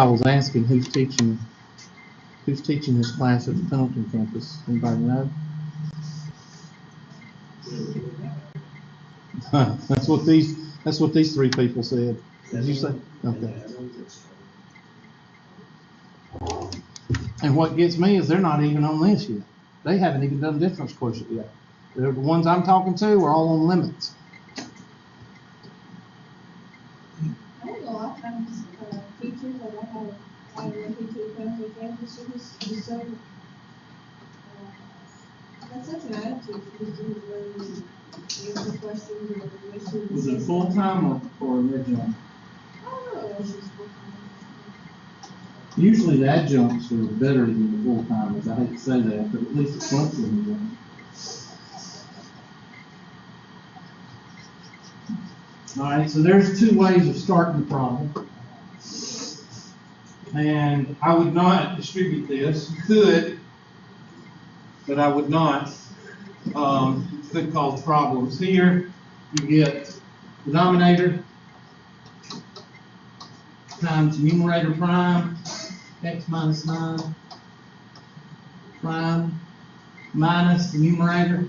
I was asking who's teaching this class at the Pendleton campus. Anybody know? That's what these three people said. Did you say? Okay. And what gets me is they're not even on this yet. They haven't even done difference quotient yet. The ones I'm talking to are all on limits. I don't know, a lot of times teachers, or I have one teacher who comes to campus, she just so, that's such an attitude, she just didn't really answer questions or questions. Was it full-time or an adjunct? I don't know, she's full-time. Usually the adjuncts are better than the full-timers. I hate to say that, but at least it's something. All right, so there's two ways of starting the problem. And I would not distribute this. You could, but I would not. Could cause problems. Here, you get denominator times numerator prime, x minus 9 prime minus the numerator.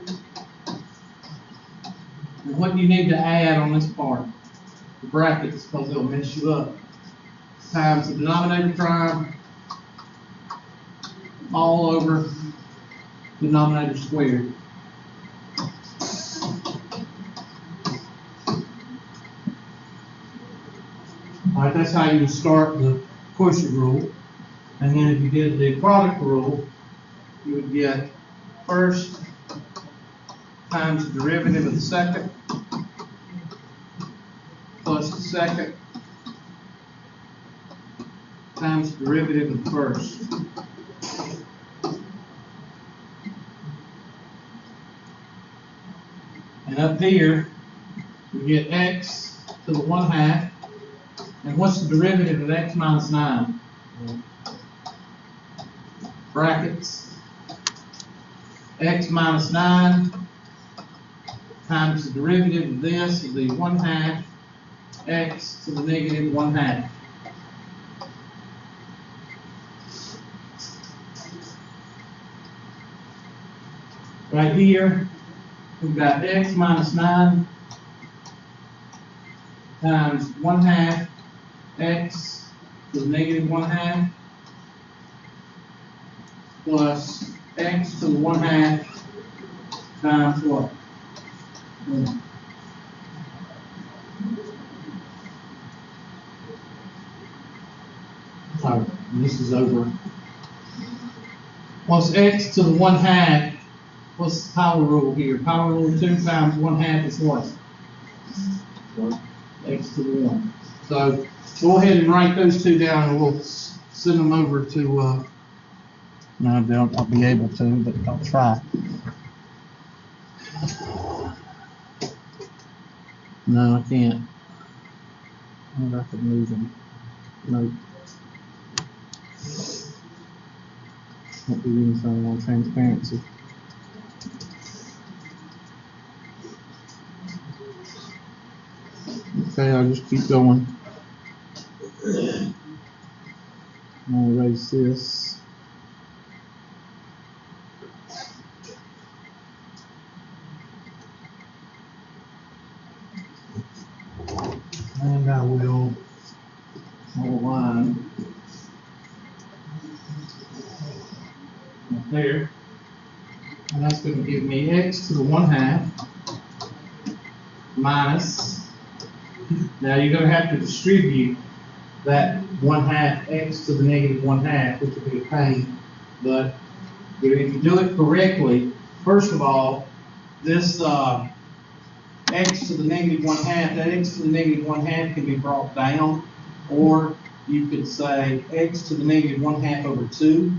And what you need to add on this part, the brackets, because it'll mess you up, times the denominator prime all over denominator squared. All right, that's how you would start the quotient rule. And then if you did the product rule, you would get first times the derivative of the second plus the second times the derivative of the first. And up here, you get x to the 1/2. And what's the derivative of x minus 9? Brackets. X minus 9 times the derivative of this will be 1/2 x to the negative 1/2. Right here, we've got x minus 9 times 1/2 x to the negative 1/2 plus x to the 1/2 times what? Oh, this is over. What's x to the 1/2? What's the power rule here? Power rule 2 times 1/2 is what? X to the 1. So go ahead and write those two down, and we'll send them over to. No, I don't. I'll be able to, but I'll try. No, I can't. I wonder if I can move them. Nope. Won't be anything on transparency. Okay, I'll just keep going. I'll erase this. And I will line right there. And that's going to give me x to the 1/2 minus. Now you're going to have to distribute that 1/2 x to the negative 1/2, which will be a pain. But if you do it correctly, first of all, this x to the negative 1/2, that x to the negative 1/2 can be brought down, or you could say x to the negative 1/2 over 2,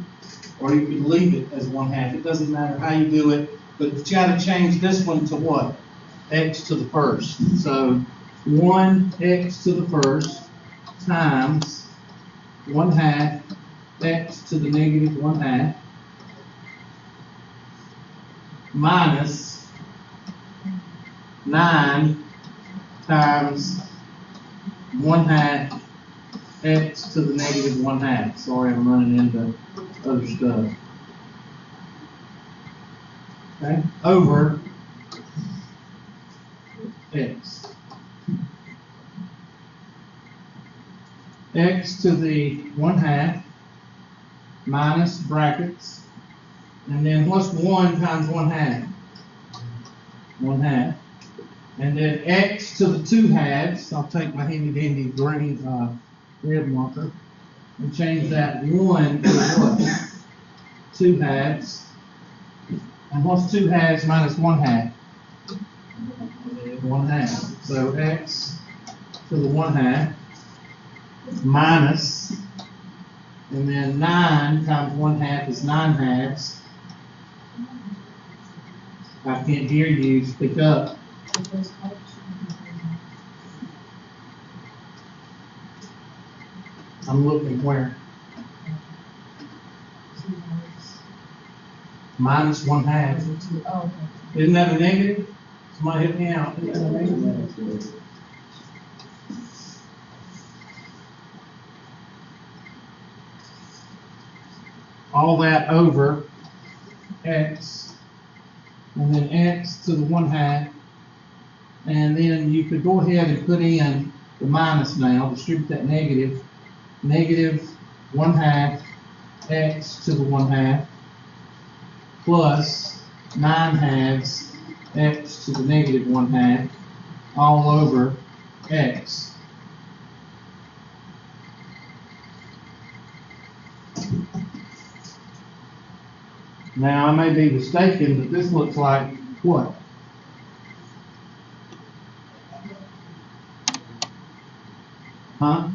or you could leave it as 1/2. It doesn't matter how you do it, but you got to change this one to what? X to the first. So 1x to the first times 1/2 x to the negative 1/2 minus 9 times 1/2 x to the negative 1/2. Sorry, I'm running into other stuff. Okay, over x. X to the 1/2 minus brackets. And then what's 1 times 1/2? 1/2. And then x to the 2/2. I'll take my handy dandy green red marker and change that 1 to what? 2/2. And what's 2/2 minus 1/2? 1/2. So x to the 1/2 minus, and then 9 times 1/2 is 9/2. I can't hear you, speak up. I'm looking where? Minus 1/2. Isn't that a negative? Somebody hit me out. Isn't that a negative? All that over x, and then x to the 1/2, and then you could go ahead and put in the minus now, distribute that negative, negative 1/2 x to the 1/2 plus 9/2 x to the negative 1/2 all over x. Now I may be mistaken, but this looks like what? Huh?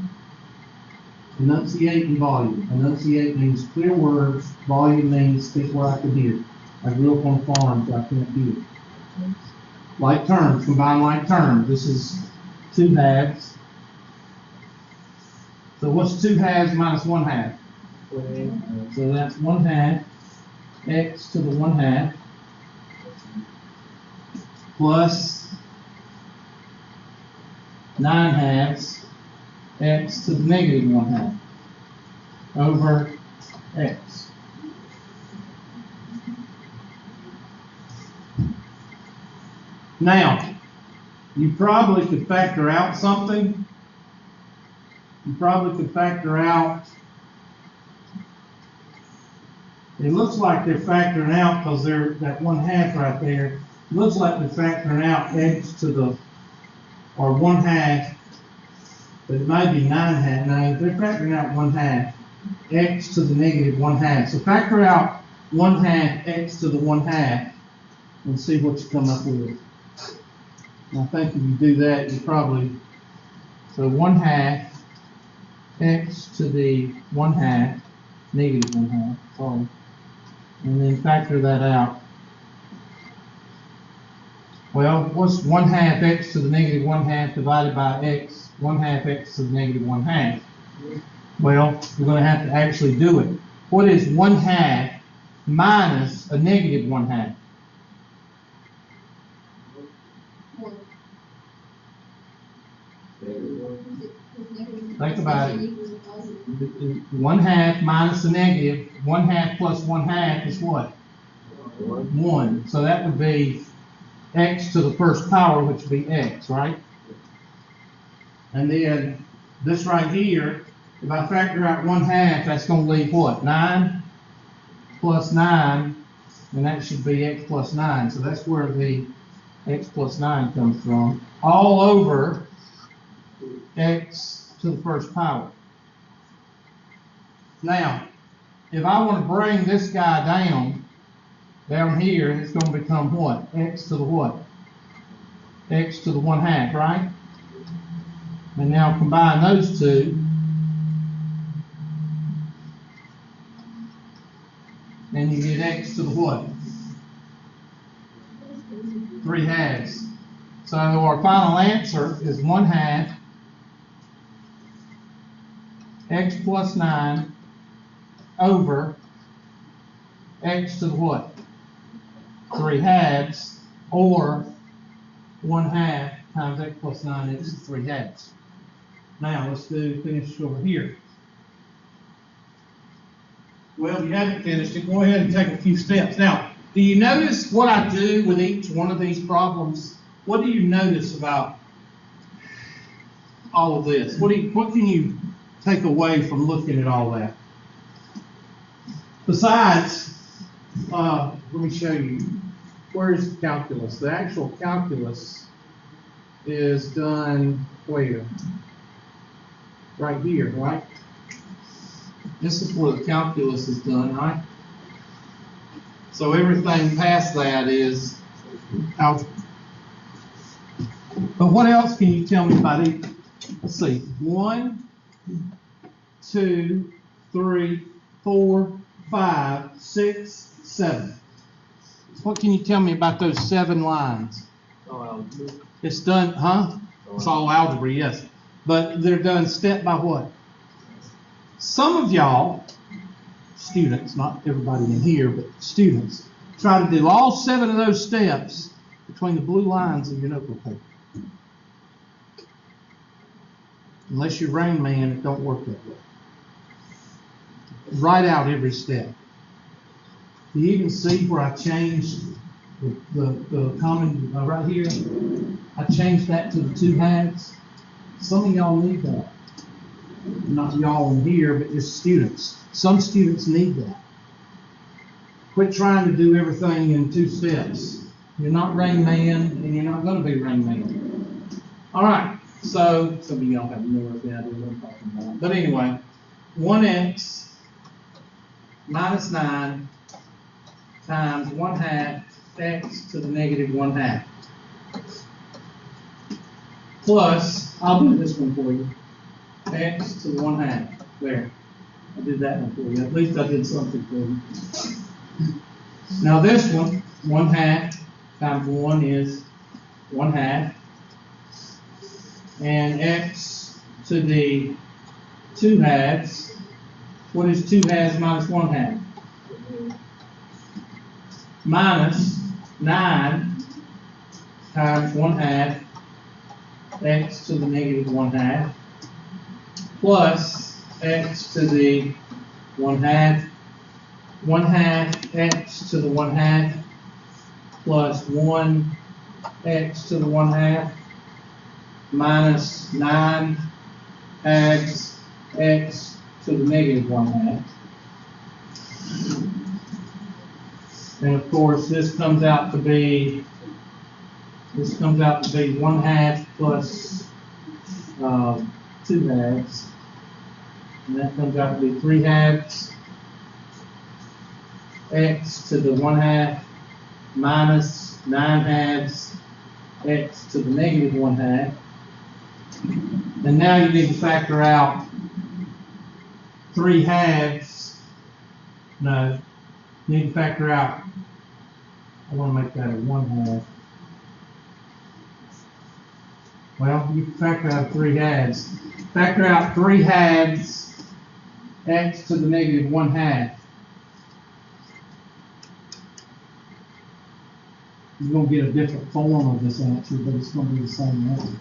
Enunciate and volume. Enunciate means clear words. Volume means speak where I can hear. I grew up on a farm, so I can't hear. Like terms, combine like terms. This is 2/2. So what's 2/2 minus 1/2? So that's 1/2 x to the 1/2 plus 9/2 x to the negative 1/2 over x. Now, you probably could factor out something. You probably could factor out, it looks like they're factoring out, because they're that 1/2 right there, it looks like they're factoring out x to the, or 1/2, but it might be 9/2. No, they're factoring out 1/2 x to the negative 1/2. So factor out 1/2 x to the 1/2 and see what you come up with. And I think if you do that, you probably, so 1/2 x to the 1/2, negative 1/2, sorry. And then factor that out. Well, what's 1/2 x to the negative 1/2 divided by x? 1/2 x to the negative 1/2. Well, we're going to have to actually do it. What is 1/2 minus a negative 1/2? Think about it. 1/2 minus a negative, 1/2 plus 1/2 is what? 1. So that would be x to the first power, which would be x, right? And then this right here, if I factor out 1/2, that's going to leave what? 9 plus 9, and that should be x plus 9. So that's where the x plus 9 comes from. All over x to the first power. Now, if I want to bring this guy down here, it's going to become what? X to the what? X to the 1/2, right? And now combine those two, and you get x to the what? 3/2. So our final answer is 1/2 x plus 9 over x to the what? 3/2, or 1/2 times x plus 9 is 3/2. Now let's finish over here. Well, if you haven't finished it, go ahead and take a few steps. Now, do you notice what I do with each one of these problems? What do you notice about all of this? What can you take away from looking at all that? Besides, let me show you. Where's calculus? The actual calculus is done where? Right here, right? This is where the calculus is done, right? So everything past that is algebra. But what else can you tell me about each? Let's see. 1, 2, 3, 4, 5, 6, 7. What can you tell me about those 7 lines? It's done, huh? It's all algebra, yes. But they're done step by what? Some of y'all, students, not everybody in here, but students, try to do all 7 of those steps between the blue lines in your notebook paper. Unless you're Rain Man, it don't work that way. Write out every step. Do you even see where I changed the common right here? I changed that to the 2 halves. Some of y'all need that. Not y'all in here, but just students. Some students need that. Quit trying to do everything in 2 steps. You're not Rain Man, and you're not going to be Rain Man. All right. So some of y'all have no idea what I'm talking about. But anyway, 1x minus 9 times 1/2 x to the negative 1/2 plus, I'll do this one for you, x to the 1/2. There, I did that one for you. At least I did something for you. Now this one, 1/2 times 1 is 1/2. And x to the 2 halves. What is 2 halves minus 1/2? Minus 9 times 1/2 x to the negative 1/2 plus x to the 1/2 1/2 x to the 1/2 plus 1 x to the 1/2 minus 9 x to the negative 1/2. And of course, this comes out to be 1/2 plus 2 halves, and that comes out to be 3 halves x to the 1/2 minus 9 halves x to the negative 1/2. And now you need to factor out 3 halves. No, you need to factor out, I want to make that a 1/2. Well, you can factor out 3 halves. Factor out 3 halves x to the negative 1/2. You're going to get a different form of this answer, but it's going to be the same answer.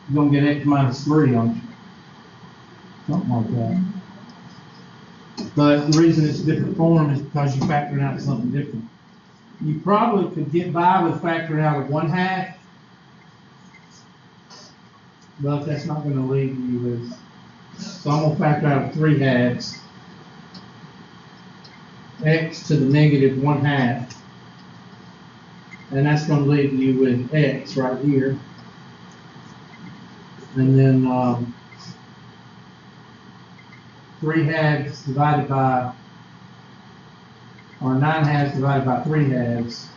You're going to get x minus 3, aren't you? Something like that. But the reason it's a different form is because you're factoring out something different. You probably could get by with factoring out a 1/2, but that's not going to leave you with. So I'm going to factor out 3 halves x to the negative 1/2, and that's going to leave you with x right here. And then 3 halves divided by, or 9 halves divided by 3 halves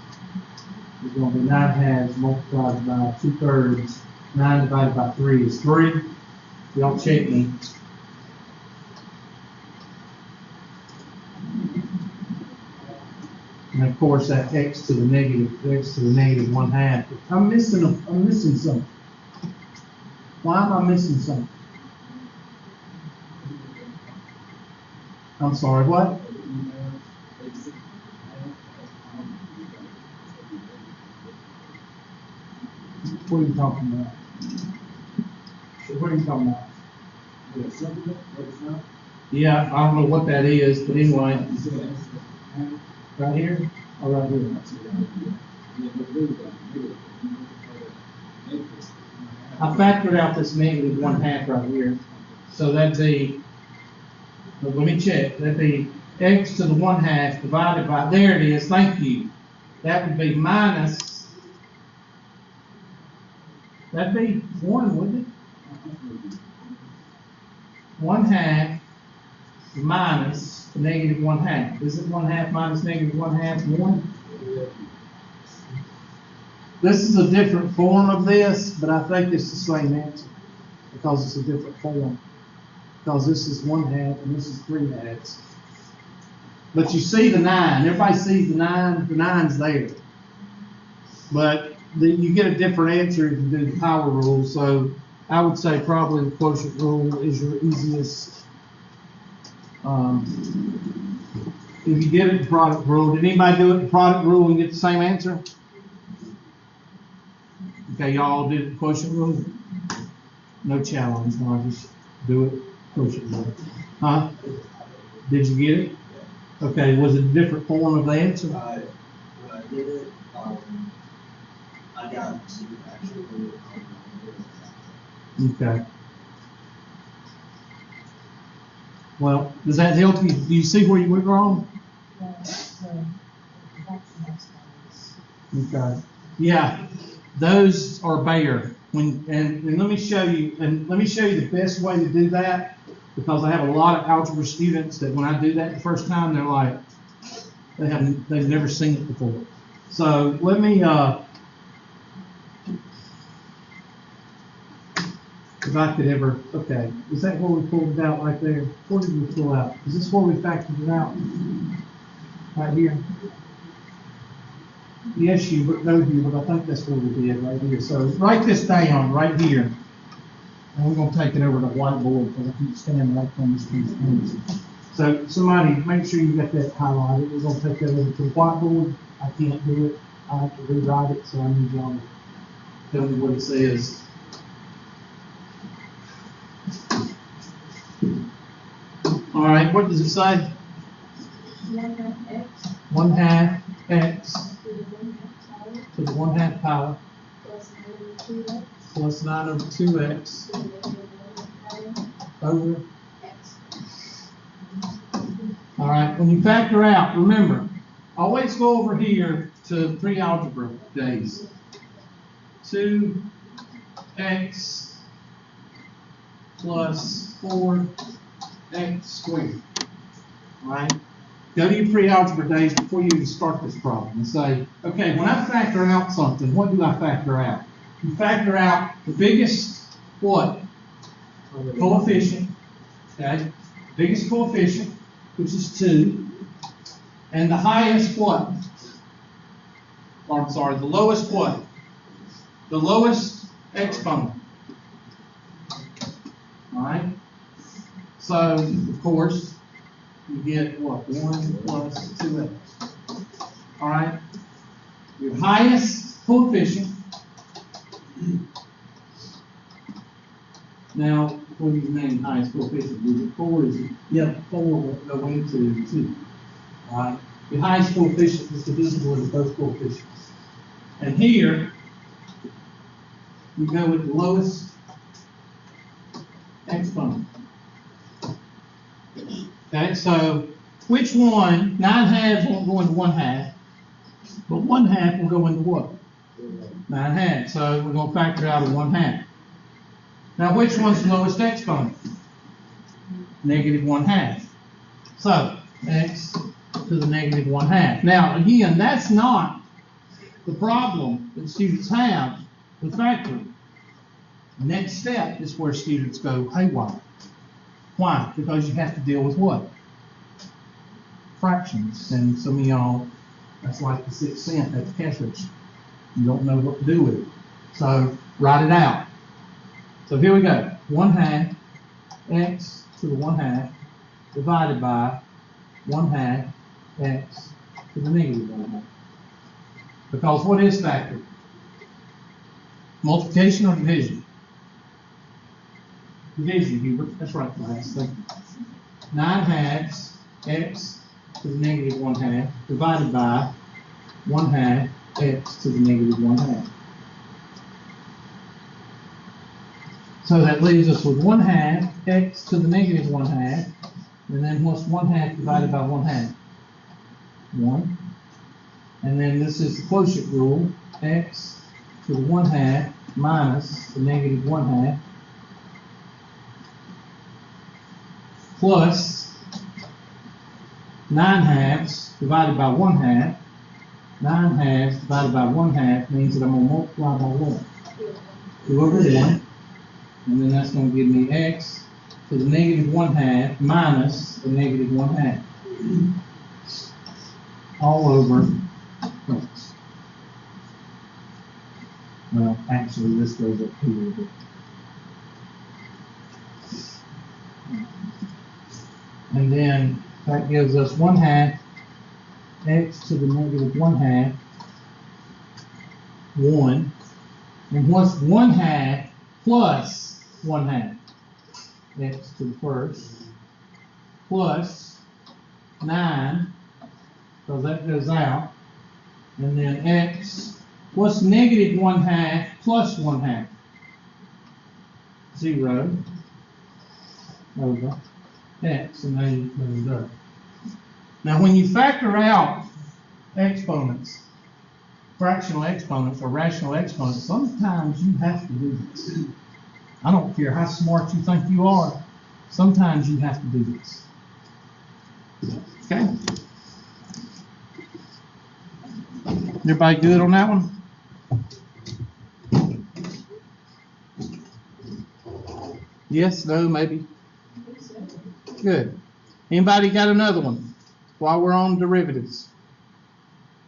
is going to be 9 halves multiplied by 2/3. 9 divided by 3 is 3. Y'all check me. And of course that x to the negative 1/2. I'm missing something. Why am I missing something? I'm sorry, what? What are you talking about? What are you talking about? Yeah, I don't know what that is, but anyway. Right here or right here? I factored out this negative 1/2 right here. So that'd be, let me check, that'd be x to the 1/2 divided by, there it is, thank you. That would be minus, that'd be 1, wouldn't it? 1/2 minus the negative 1/2. Is it 1/2 minus negative 1/2 1? This is a different form of this, but I think it's the same answer because it's a different form. Because this is 1/2 and this is 3/2. But you see the 9. Everybody sees the 9. The 9's there. But you get a different answer if you do the power rule. So I would say probably the quotient rule is your easiest. If you did it in product rule, did anybody do it in product rule and get the same answer? Okay, y'all did it in quotient rule? No challenge, no, just do it quotient rule. Huh? Did you get it? Okay, was it a different form of the answer? When I did it, I got to actually. Okay. Well, does that help you? Do you see where you went wrong? Okay. Yeah, those are bare. And let me show you. And let me show you the best way to do that, because I have a lot of algebra students that when I do that the first time, they're like, they've never seen it before. So let me. If I could ever, okay, is that where we pulled it out right there? Where did we pull out? Is this where we factored it out? Right here? Yes, Hubert, no, Hubert, I think that's where we did, right here. So write this down right here. And we're going to take it over to whiteboard because I keep standing right on this piece. So somebody, make sure you got that highlighted. We're going to take that over to the whiteboard. I can't do it. I have to rewrite it, so I need y'all to tell me what it says. All right, what does it say? 1/2 x 1/2 x to the 1/2 power plus 9 over 2x plus 9 over 2x over x. All right, when you factor out, remember, always go over here to pre-algebra days. 2x plus 4x squared. All right? Go to your pre-algebra days before you even start this problem and say, okay, when I factor out something, what do I factor out? You factor out the biggest, what? Coefficient. Okay? Biggest coefficient, which is 2. And the highest what? Or, I'm sorry, the lowest what? The lowest exponent. All right? So, of course, you get what? 1 plus 2x. All right? Your highest coefficient. Now, what do you mean highest coefficient? Is it 4? Is it? Yep, 4 will go into 2. All right? The highest coefficient is divisible into both coefficients. And here, you go with the lowest exponent. Okay, so which one? 9/2 won't go into 1/2, but 1/2 will go into what? 9/2. So we're going to factor out a 1/2. Now, which one's the lowest exponent? Negative 1/2. So x to the negative 1/2. Now, again, that's not the problem that students have with factoring. The next step is where students go haywire. Why? Because you have to deal with what? Fractions. And some of y'all, that's like the 6th cent at the cash register. You don't know what to do with it. So write it out. So here we go. 1/2 x to the 1/2 divided by 1/2 x to the negative 1/2. Because what is factored? Multiplication or division? Division, Hubert. That's right, class. Thank you. 9/2 x to the negative 1/2 divided by 1/2 x to the negative 1/2. So that leaves us with 1/2 x to the negative 1/2, and then what's 1/2 divided by 1/2? 1. And then this is the quotient rule, x to the 1/2 minus the negative 1/2 plus 9/2 divided by 1/2. 9/2 divided by 1/2 means that I'm going to multiply by what? 2 over 1. And then that's going to give me x to the negative 1/2 minus the negative 1/2. All over x. Well, actually, this goes up here. But and then that gives us 1/2 x to the negative 1/2, 1. And what's 1/2 plus 1/2? X to the first plus 9, so that goes out. And then x, what's negative 1/2 plus 1/2? 0 over x, and then you go. Now, when you factor out exponents, fractional exponents or rational exponents, sometimes you have to do this. I don't care how smart you think you are, sometimes you have to do this. Okay? Everybody good on that one? Yes, no, maybe? Good. Anybody got another one while we're on derivatives?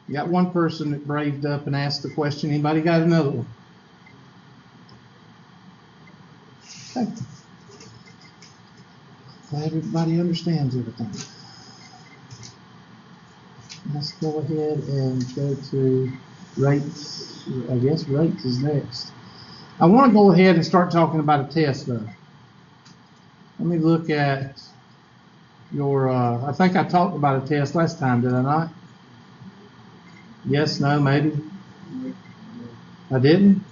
You got one person that braved up and asked the question. Anybody got another one? Okay. Glad everybody understands everything. Let's go ahead and go to rates. I guess rates is next. I want to go ahead and start talking about a test though. Let me look at your, I think I talked about a test last time, did I not? Yes, no, maybe? I didn't?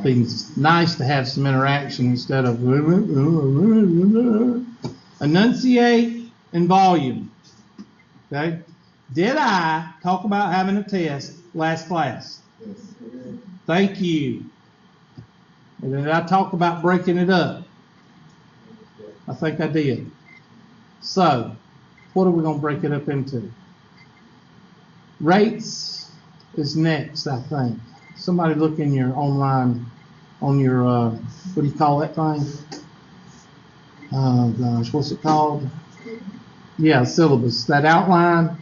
It's nice to have some interaction instead of enunciate and volume. Okay? Did I talk about having a test last class? Yes. Thank you. And then I talked about breaking it up. I think I did. So, what are we going to break it up into? Rates is next, I think. Somebody look in your online, on your, what do you call that thing? Oh gosh, what's it called? Yeah, syllabus. That outline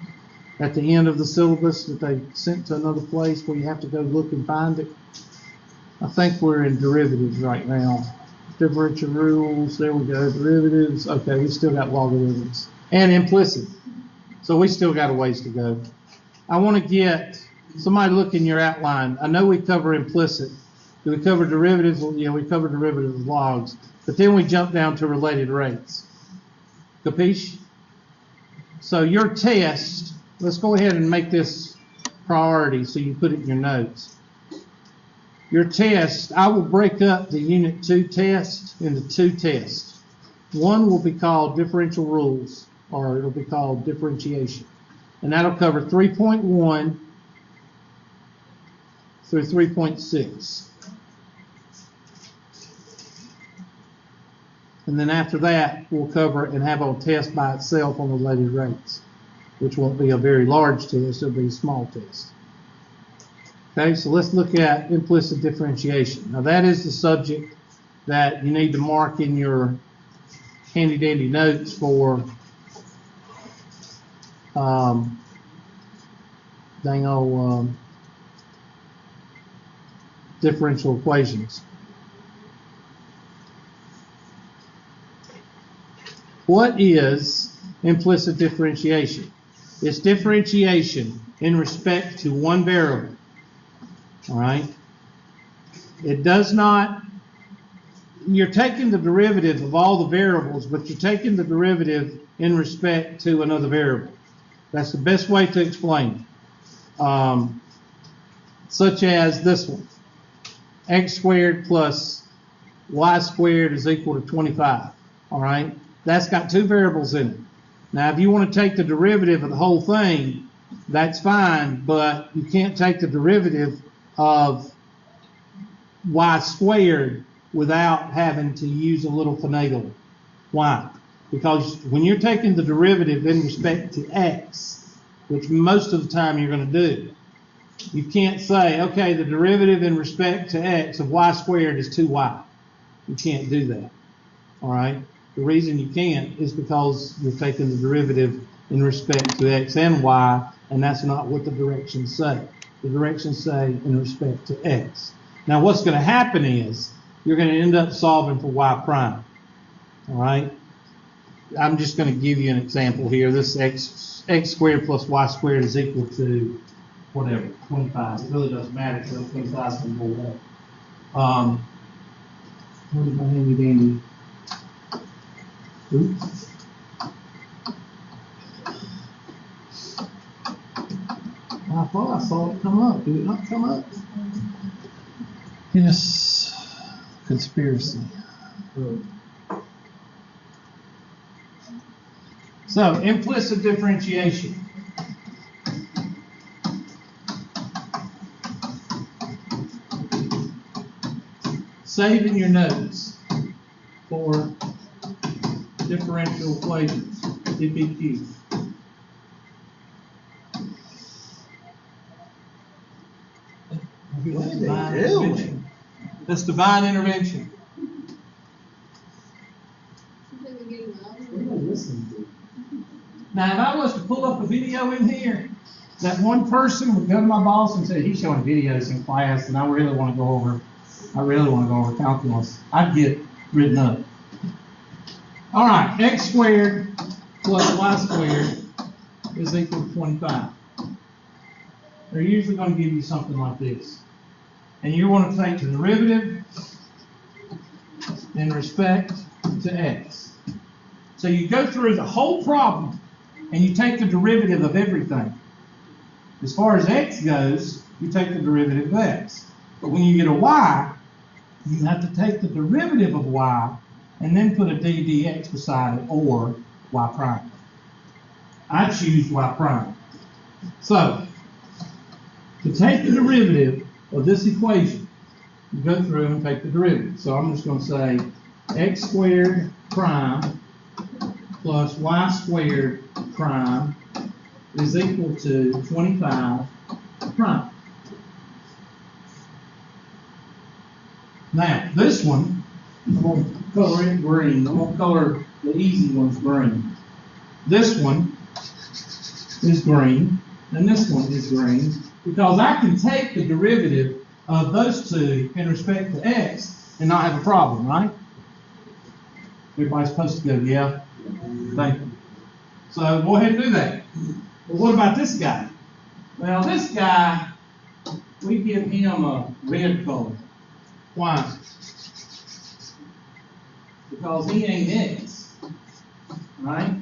at the end of the syllabus that they sent to another place where you have to go look and find it. I think we're in derivatives right now. Differential rules, there we go, derivatives. Okay, we still got logarithms. And implicit. So we still got a ways to go. I want to get, somebody look in your outline. I know we cover implicit. Do we cover derivatives? Well, yeah, we cover derivatives of logs. But then we jump down to related rates. Capiche? So your test, let's go ahead and make this priority so you put it in your notes. Your test, I will break up the Unit 2 test into 2 tests. One will be called differential rules, or it'll be called differentiation. And that'll cover 3.1 through 3.6. And then after that, we'll cover and have a test by itself on related rates, which won't be a very large test, it'll be a small test. Okay, so let's look at implicit differentiation. Now that is the subject that you need to mark in your handy dandy notes for differential equations. What is implicit differentiation? It's differentiation in respect to one variable. All right? It does not, you're taking the derivative of all the variables, but you're taking the derivative in respect to another variable. That's the best way to explain it. Such as this one. X squared plus y squared is equal to 25. All right? That's got two variables in it. Now, if you want to take the derivative of the whole thing, that's fine, but you can't take the derivative of y squared without having to use a little finagling. Why? Because when you're taking the derivative in respect to x, which most of the time you're going to do, you can't say, okay, the derivative in respect to x of y squared is 2y. You can't do that. All right? The reason you can't is because you're taking the derivative in respect to x and y, and that's not what the directions say. The directions say in respect to x. Now, what's going to happen is you're going to end up solving for y prime. All right? I'm just going to give you an example here. This x squared plus y squared is equal to whatever, 25. It really doesn't matter because 25 is going to go away. Where's my handy dandy? Oops. I thought I saw it come up. Did it not come up? Yes. Conspiracy. So, implicit differentiation. Save in your notes for differential equations, DPQ. What are they doing? That's divine intervention. Now, if I was to pull up a video in here, that one person would go to my boss and say, he's showing videos in class, and I really want to go over calculus. I'd get written up. All right, x squared plus y squared is equal to 25. They're usually going to give you something like this. And you want to take the derivative in respect to x. So you go through the whole problem and you take the derivative of everything. As far as x goes, you take the derivative of x. But when you get a y, you have to take the derivative of y and then put a d dx beside it, or y prime. I choose y prime. So, to take the derivative of this equation, you go through and take the derivative. So I'm just going to say x squared prime plus y squared prime is equal to 25 prime. Now, this one, I'm going to color it green. I'm going to color the easy ones green. This one is green, and this one is green, because I can take the derivative of those two in respect to x and not have a problem, right? Everybody's supposed to go, yeah? Thank you. So go ahead and do that. But what about this guy? Well, this guy, we give him a red color. Why? Because he ain't x, right?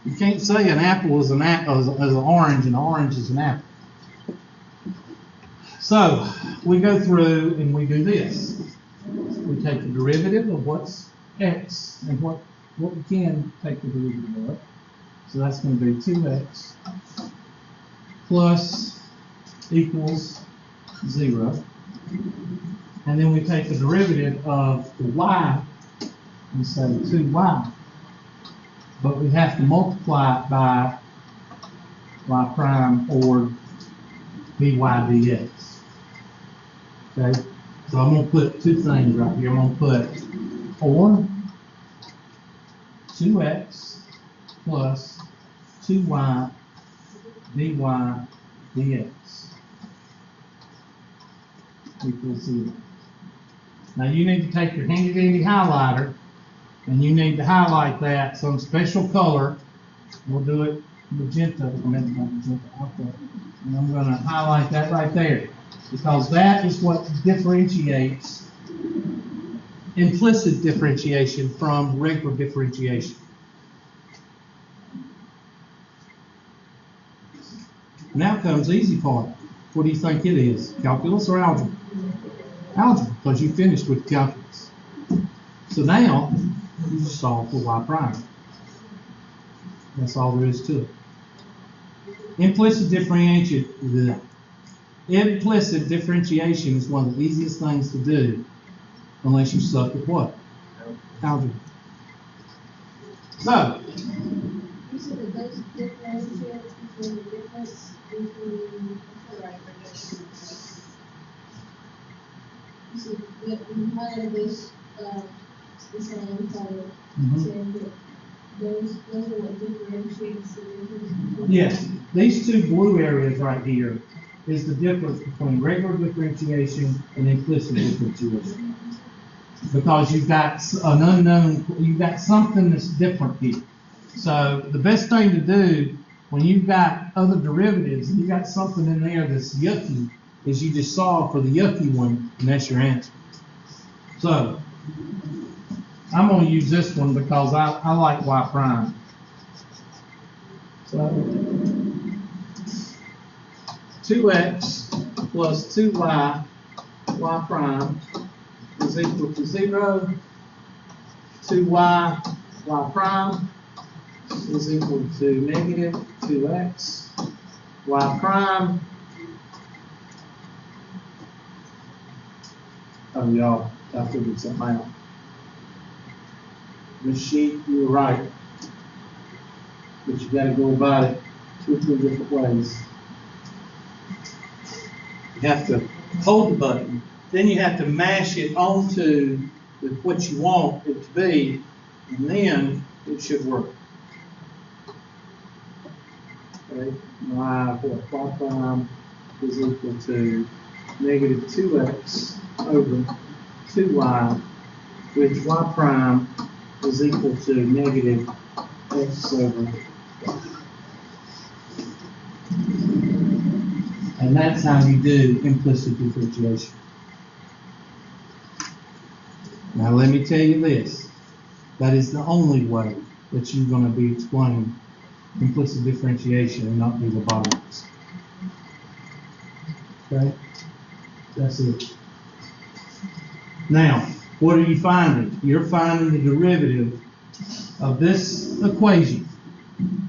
You can't say an apple is an orange and an orange is an apple. So we go through and we do this. We take the derivative of what's x and what we can take the derivative of. So that's going to be 2x plus equals 0. And then we take the derivative of the y and say 2y. But we have to multiply it by y prime or dy dx. Okay? So I'm going to put two things right here. I'm going to put or 2x plus 2y dy dx equals 0. Now you need to take your handy dandy highlighter and you need to highlight that some special color We'll do it magenta, magenta output. And I'm gonna highlight that right there, because that is what differentiates implicit differentiation from regular differentiation. Now comes the easy part. What do you think it is? Calculus or algebra? Algebra, because you finished with calculus. So now, you just solve for y prime. That's all there is to it. Implicit differentiation is one of the easiest things to do, unless you suck at what? Algebra. So, You said that those differentiate between the difference between, you said that you highlighted this, the same color, saying that those are what differentiates the difference. yes, these two blue areas right here is the difference between regular differentiation and implicit differentiation. Because you've got an unknown, you've got something that's different here. So the best thing to do when you've got other derivatives and you've got something in there that's yucky is you just solve for the yucky one, and that's your answer. So I'm going to use this one because I like y prime. So 2x plus 2y, y prime, is equal to 0. 2y, y prime, is equal to negative 2x, y prime. Oh, y'all, I figured something out. This sheet, you were right. But you got to go about it 2 or 3 different ways. You have to hold the button, then you have to mash it onto what you want it to be, and then it should work. Okay, y prime is equal to negative 2x over 2y, which y prime is equal to negative x over y. And that's how you do implicit differentiation. Now let me tell you this, that is the only way that you're going to be explaining implicit differentiation and not do lobotomies. Okay? That's it. Now, what are you finding? You're finding the derivative of this equation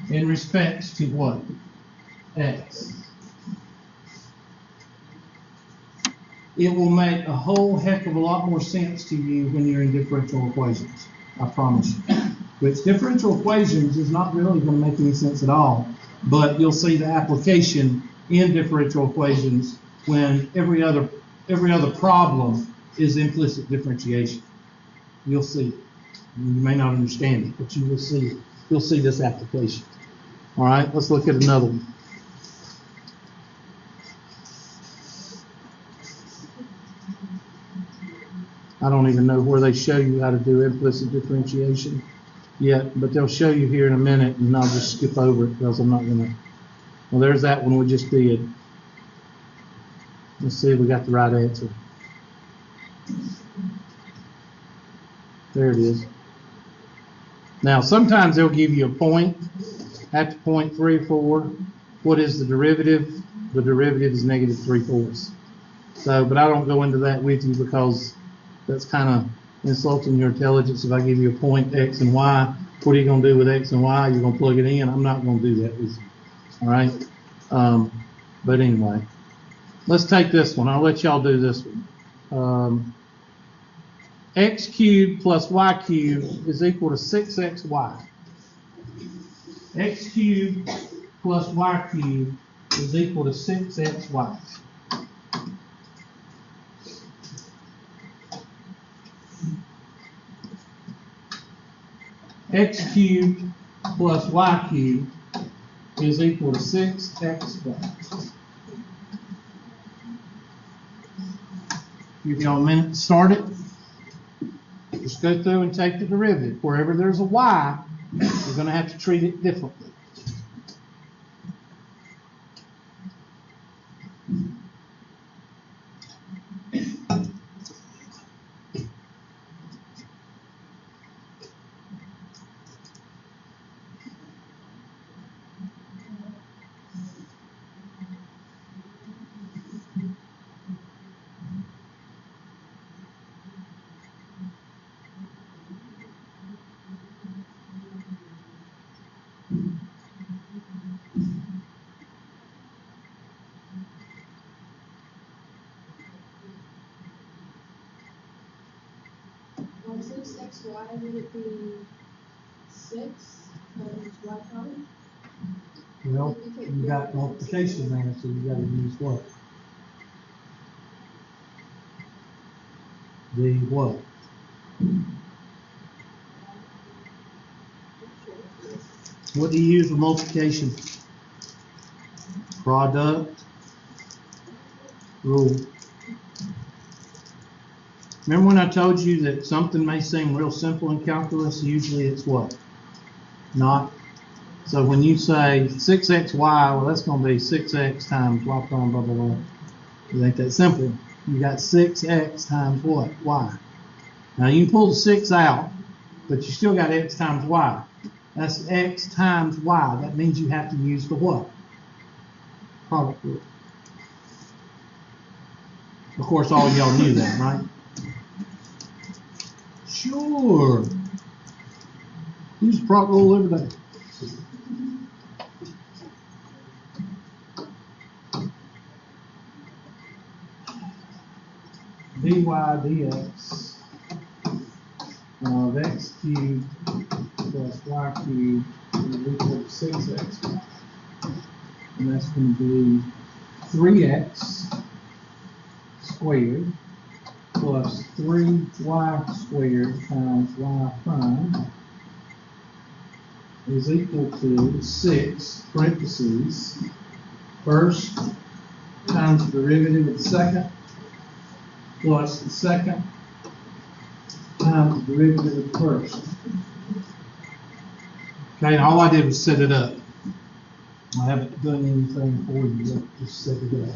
in respect to what? X. It will make a whole heck of a lot more sense to you when you're in differential equations. I promise you. Which differential equations is not really going to make any sense at all, but you'll see the application in differential equations when every other problem is implicit differentiation. You'll see it. You may not understand it, but you will see it. You'll see this application. All right, let's look at another one. I don't even know where they show you how to do implicit differentiation yet, but they'll show you here in a minute, and I'll just skip over it because I'm not going to. Well, there's that one we just did. Let's see if we got the right answer. There it is. Now, sometimes they'll give you a point at the point 3/4. What is the derivative? The derivative is negative 3/4. So, but I don't go into that with you because that's kind of insulting your intelligence. If I give you a point X and Y, what are you going to do with X and Y? You're going to plug it in. I'm not going to do that with you. All right. But anyway, let's take this one. I'll let y'all do this one. X cubed plus Y cubed is equal to 6xy. X cubed plus Y cubed is equal to 6xy. X cubed plus Y cubed is equal to 6xy. Give y'all a minute to start it. Just go through and take the derivative. Wherever there's a y, You're going to have to treat it differently. On 6xy, would it be 6 times y prime? Well, you got multiplication there, so you got to use what? The what? What do you use for multiplication? Product rule. Remember when I told you that something may seem real simple in calculus? Usually it's what? Not. So when you say 6xy, well, that's going to be 6x times y prime, blah, blah, blah. It ain't that simple. You got 6x times what? Y. Now you can pull the 6 out, but you still got x times y. That's x times y. That means you have to use the what? Product rule. Of course, all of y'all knew that, right? Sure. Use the product rule every day. dy dx of x cubed plus y cubed is equal to 6x. And that's going to be 3x squared plus 3y squared times y prime is equal to 6 parentheses first times the derivative of the second plus the second times the derivative of the first. Okay, and all I did was set it up. I haven't done anything for you yet, just set it up.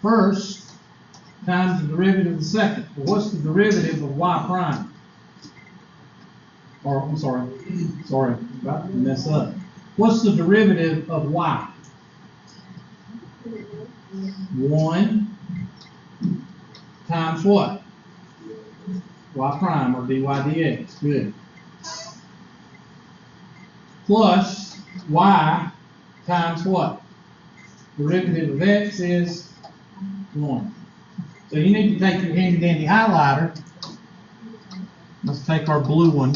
First times the derivative of the second. Well, what's the derivative of y prime? Or, I'm sorry, about to mess up. What's the derivative of y? 1 times what? Y prime, or dy dx. Good. Plus y times what? Derivative of x is 1. So you need to take your handy dandy highlighter. Let's take our blue one.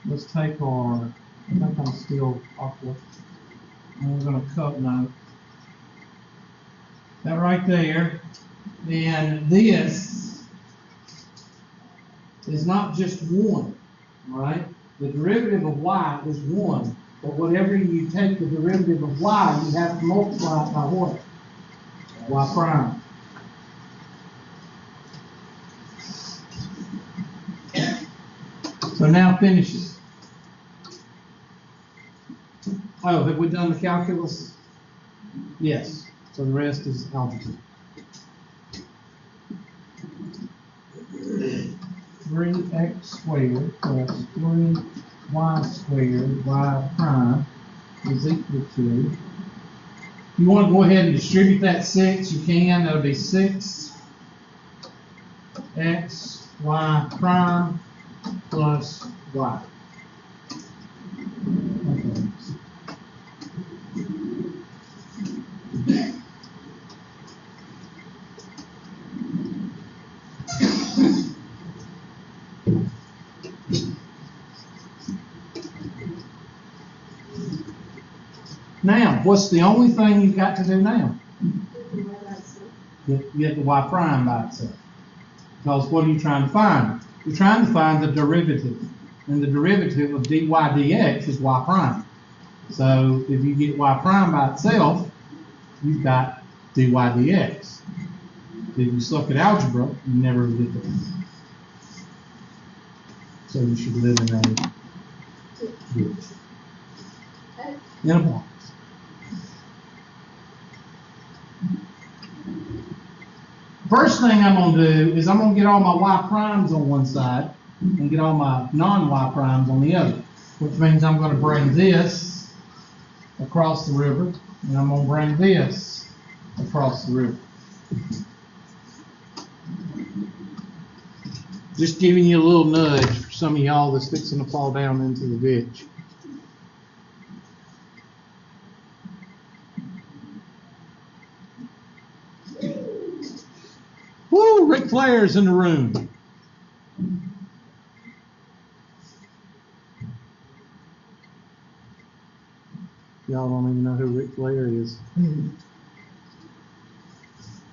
Let's take our, I think I'm still awkward. And we're going to cut now. That right there. Then this is not just 1, all right? The derivative of y is 1. But whenever you take the derivative of y, you have to multiply it by what? Y prime. So now finish it. Oh, have we done the calculus? Yes. So the rest is algebra. 3x squared plus 3y squared y prime is equal to, if you want to go ahead and distribute that 6, you can. That'll be 6x y prime plus y. Now, what's the only thing you've got to do now? What about some? Get the y prime by itself. Because what are you trying to find? You're trying to find the derivative. And the derivative of dy dx is y prime. So if you get y prime by itself, you've got dy dx. If you suck at algebra, you never get there. So you should live in a ditch. In a box. First thing I'm going to do is I'm going to get all my y primes on one side and get all my non-y primes on the other, which means I'm going to bring this across the river, and I'm going to bring this across the river. Just giving you a little nudge for some of y'all that's fixing to fall down into the ditch. Woo! Ric Flair's in the room. Y'all don't even know who Ric Flair is.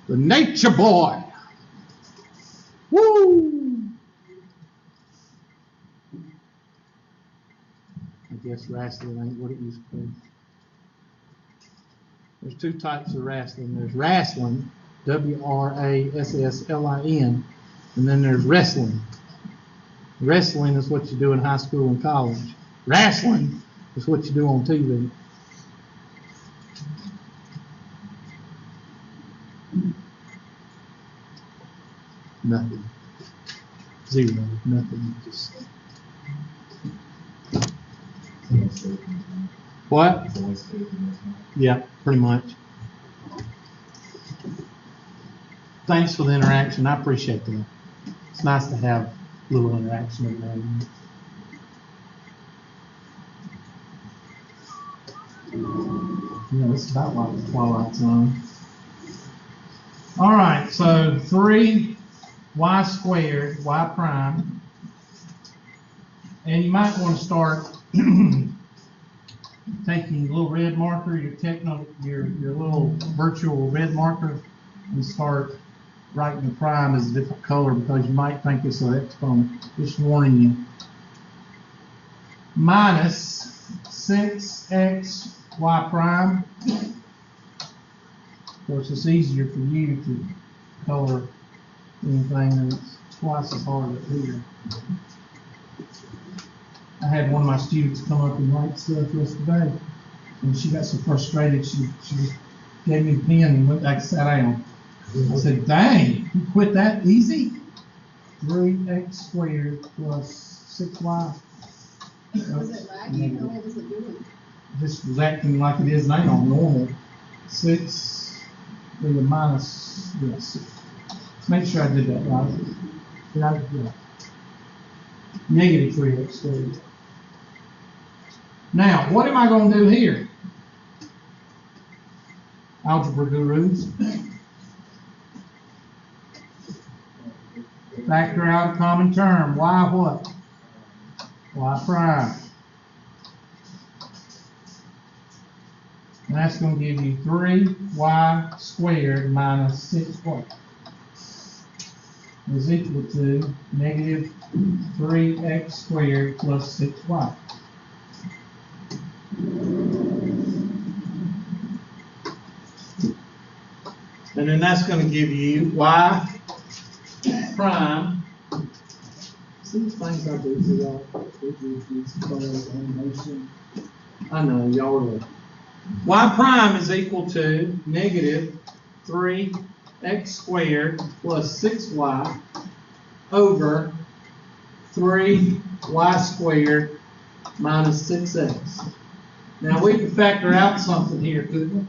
The Nature Boy. Woo! I guess wrestling ain't what it used to be. There's two types of wrestling. There's wrestling, W-R-A-S-S-L-I-N, and then there's wrestling. Wrestling is what you do in high school and college. Wrestling is what you do on TV. Nothing. Zero. Nothing. Just. What? Yeah, pretty much. Thanks for the interaction. I appreciate that. It's nice to have a little interaction every now and then. Yeah, it's about like the Twilight Zone. All right, so 3y squared, y prime. And you might want to start taking a little red marker, your little virtual red marker, and start writing the prime as a different color because you might think it's an exponent. Just warning you. Minus 6x y prime. Of course, it's easier for you to color anything, and it's twice as hard up here. I had one of my students come up and write stuff yesterday, and she got so frustrated, she just gave me the pen and went back and sat down. I said, dang, you quit that easy? 3x squared plus 6y. Was it lagging or what was it doing? Just was acting like it is now, normal. 6 with a minus, yes. Let's make sure I did that right. Yeah. Negative 3x squared. Now, what am I going to do here? Algebra gurus. Factor out a common term. Y what? Y prime. And that's going to give you 3y squared minus 6y is equal to negative 3x squared plus 6y. And then that's going to give you y prime. See these things I do to y'all? I know, y'all are late. Y prime is equal to negative 3x squared plus 6y over 3y squared minus 6x. Now we can factor out something here, couldn't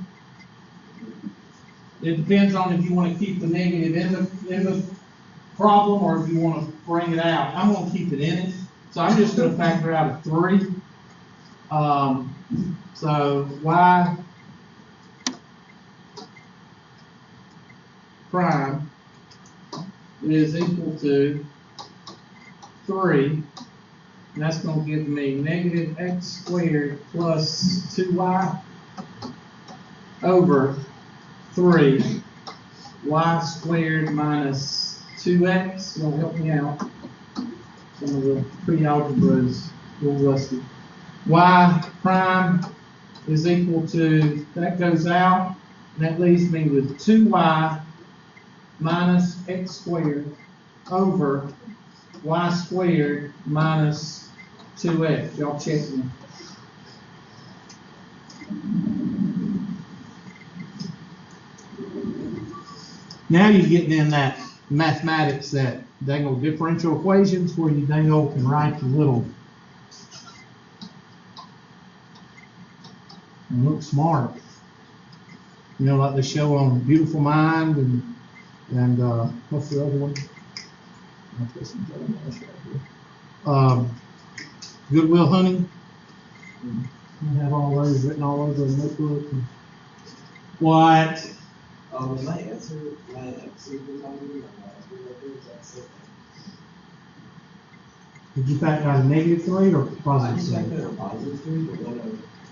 we? It depends on if you want to keep the negative in the problem or if you want to bring it out. I'm going to keep it in it. So I'm just going to factor out a 3. So y prime is equal to 3, and that's going to give me negative x squared plus 2y over 3 y squared minus 2x. Y'all help me out. Some of the pre-algebra is a little rusty. Y prime is equal to, that goes out, and that leaves me with 2y minus x squared over y squared minus 2x. Y'all check me. Now you're getting in that mathematics, that dangle differential equations, where you dangle can write your little and look smart. You know, like they show on Beautiful Mind and what's the other one? Goodwill Hunting. You have all those written all over the notebook. What? My answer was on that's it. Did you factor out a -3 or I positive just 3? factored a positive 3, but when I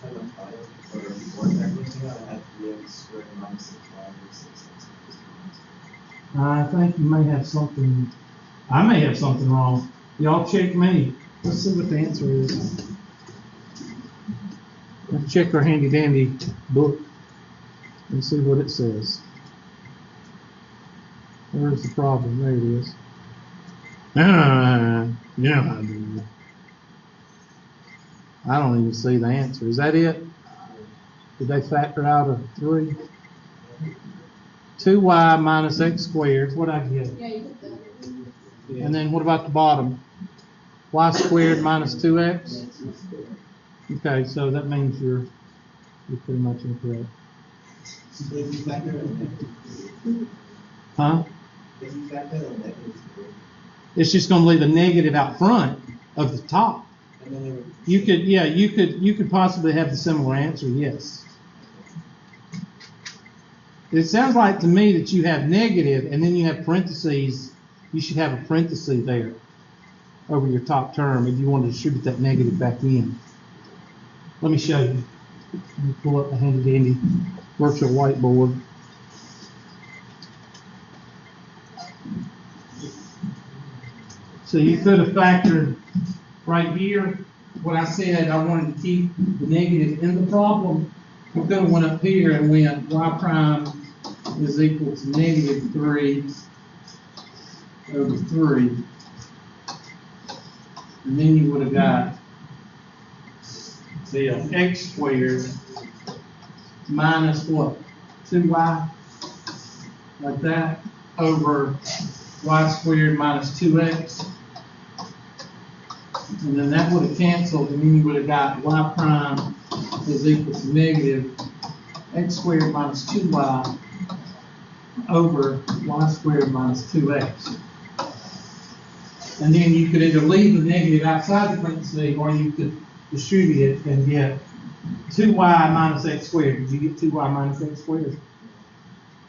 kind of thought of, or before everything, I had 3x squared minus 6y over 6x. I think you may have something. I may have something wrong. Y'all check me. Let's see what the answer is. Let's check our handy dandy book and see what it says. Where's the problem? There it is. You know how to do it. I don't even see the answer. Is that it? Did they factor out a 3? 2y minus x squared. What I get? Yeah, you put that. And then what about the bottom? Y squared minus 2x? Okay, so that means you're pretty much incorrect. So if you factor in a negative, Huh? if you factor in a negative 3, It's just going to leave a negative out front of the top. and then it would. You could possibly have the similar answer, yes. It sounds like to me that you have negative and then you have parentheses. You should have a parenthesis there over your top term if you want to distribute that negative back in. Let me show you. Let me pull up the handy dandy virtual whiteboard. So you could have factored right here what I said. I wanted to keep the negative in the problem. We could have went up here and went y prime is equal to -3 over 3. And then you would have got the x squared minus what? 2y? Like that, over y squared minus 2x. And then that would have canceled, and then you would have got y prime is equal to negative x squared minus 2y over y squared minus 2x. And then you could either leave the negative outside the parenthesis, or you could distribute it and get 2y minus x squared. Did you get 2y minus x squared?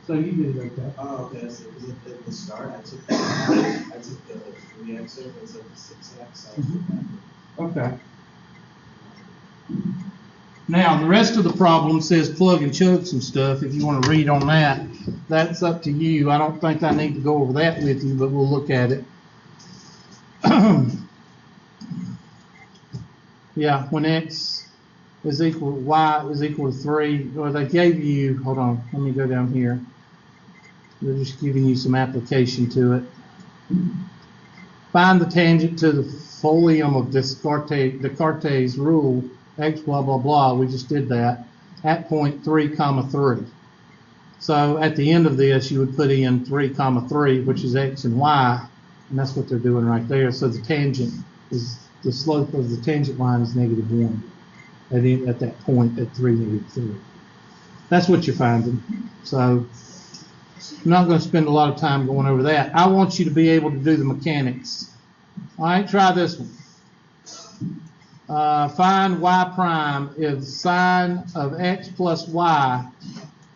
So you did it okay. Oh, okay, so because at the start, I took the 3x over instead of the 6x. So Okay. Now, the rest of the problem says plug and chug some stuff. If you want to read on that, that's up to you. I don't think I need to go over that with you, but we'll look at it. Yeah, when x is equal, y is equal to 3, or they gave you, hold on, let me go down here. They're just giving you some application to it. Find the tangent to the folium of Descartes' rule, x blah, blah, blah. We just did that at point 3, 3. So at the end of this, you would put in 3, 3, which is x and y, and that's what they're doing right there. So the tangent is, the slope of the tangent line is -1 at that point at 3, -3. That's what you're finding. So I'm not going to spend a lot of time going over that. I want you to be able to do the mechanics. All right, try this one. Find y prime if sine of x plus y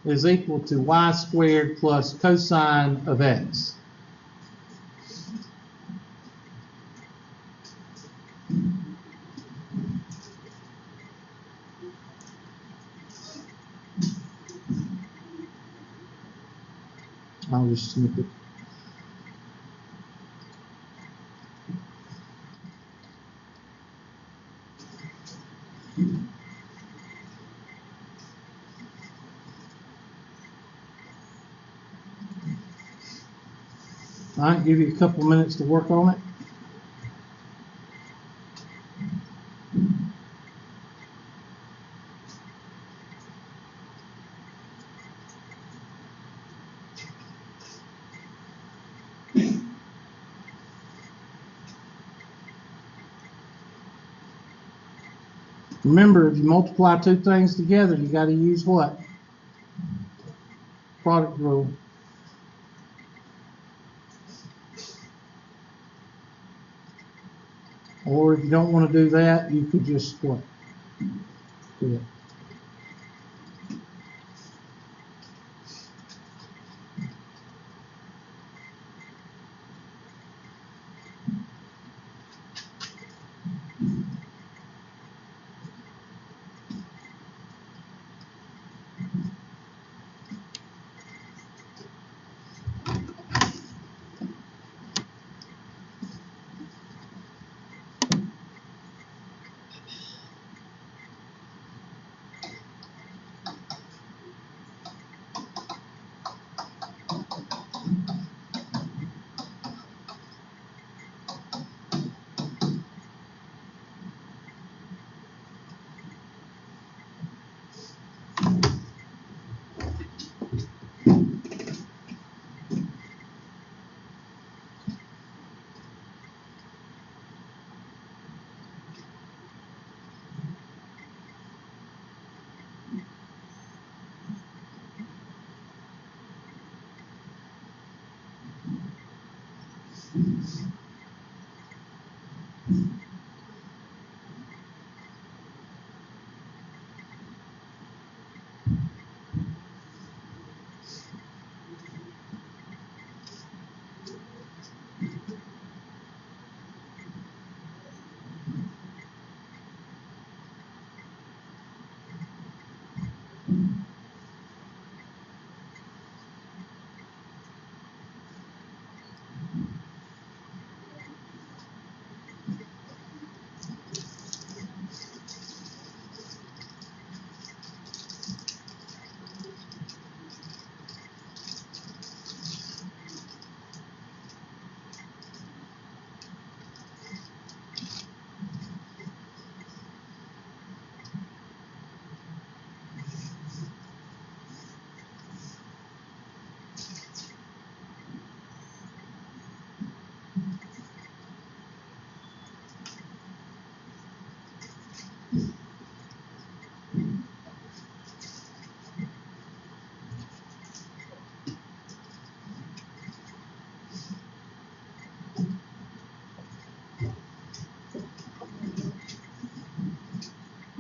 is equal to y squared plus cosine of x. I'll just snip it. All right, give you a couple minutes to work on it. Remember, if you multiply two things together, you got to use what? Product rule. Or if you don't want to do that, you could just what? Do it.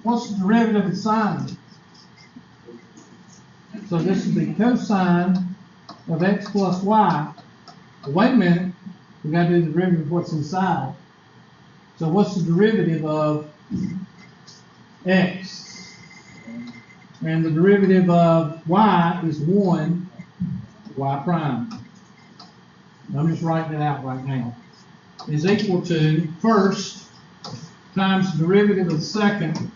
What's the derivative of sine? So this would be cosine of x plus y. But wait a minute, we got to do the derivative of what's inside. So what's the derivative of x? And the derivative of y is 1 y prime. I'm just writing it out right now. Is equal to first times the derivative of the second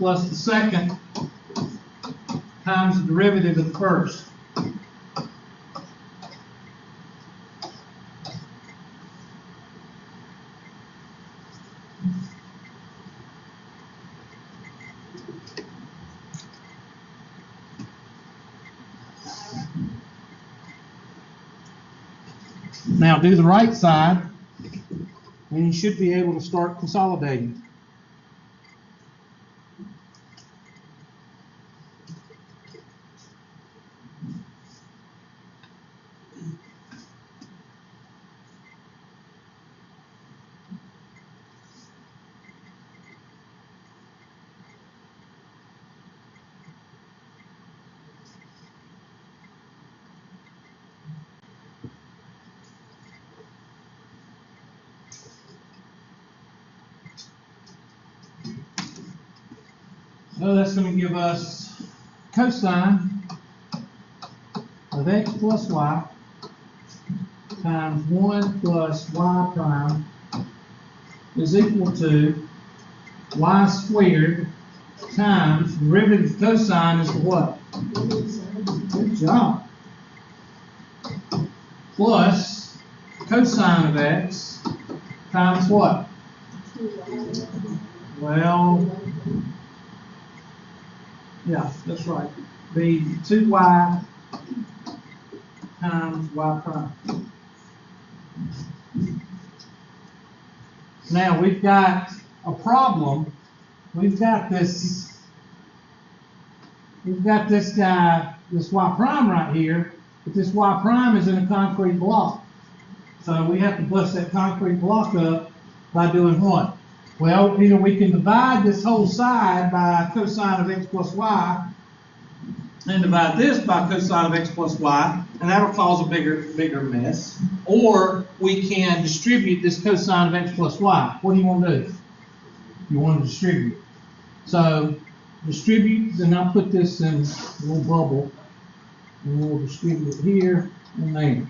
plus the second times the derivative of the first. Now do the right side, and you should be able to start consolidating. So that's going to give us cosine of x plus y times 1 plus y prime is equal to y squared times derivative of cosine is what? Good job. Plus cosine of x times what? Well, yeah, that's right. Be 2y times y prime. Now we've got a problem. We've got this guy, this y prime right here, but this y prime is in a concrete block. So we have to bust that concrete block up by doing what? Well, either we can divide this whole side by cosine of x plus y, and divide this by cosine of x plus y, and that'll cause a bigger mess. Or we can distribute this cosine of x plus y. What do you want to do? You want to distribute. So distribute, then I'll put this in a little bubble, and we'll distribute it here and there.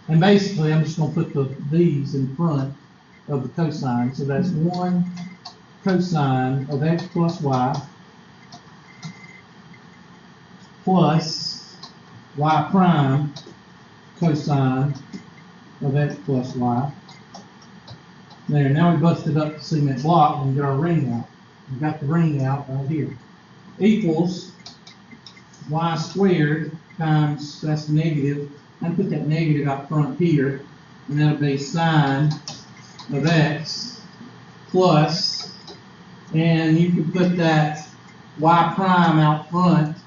And basically, I'm just going to put these in front of the cosine. So that's 1 cosine of x plus y plus y prime cosine of x plus y. There, now we busted up the cement block and get our ring out. We've got the ring out right here. Equals y squared times, that's negative. I put that negative out front here, and that'll be sine of x plus, and you can put that y prime out front,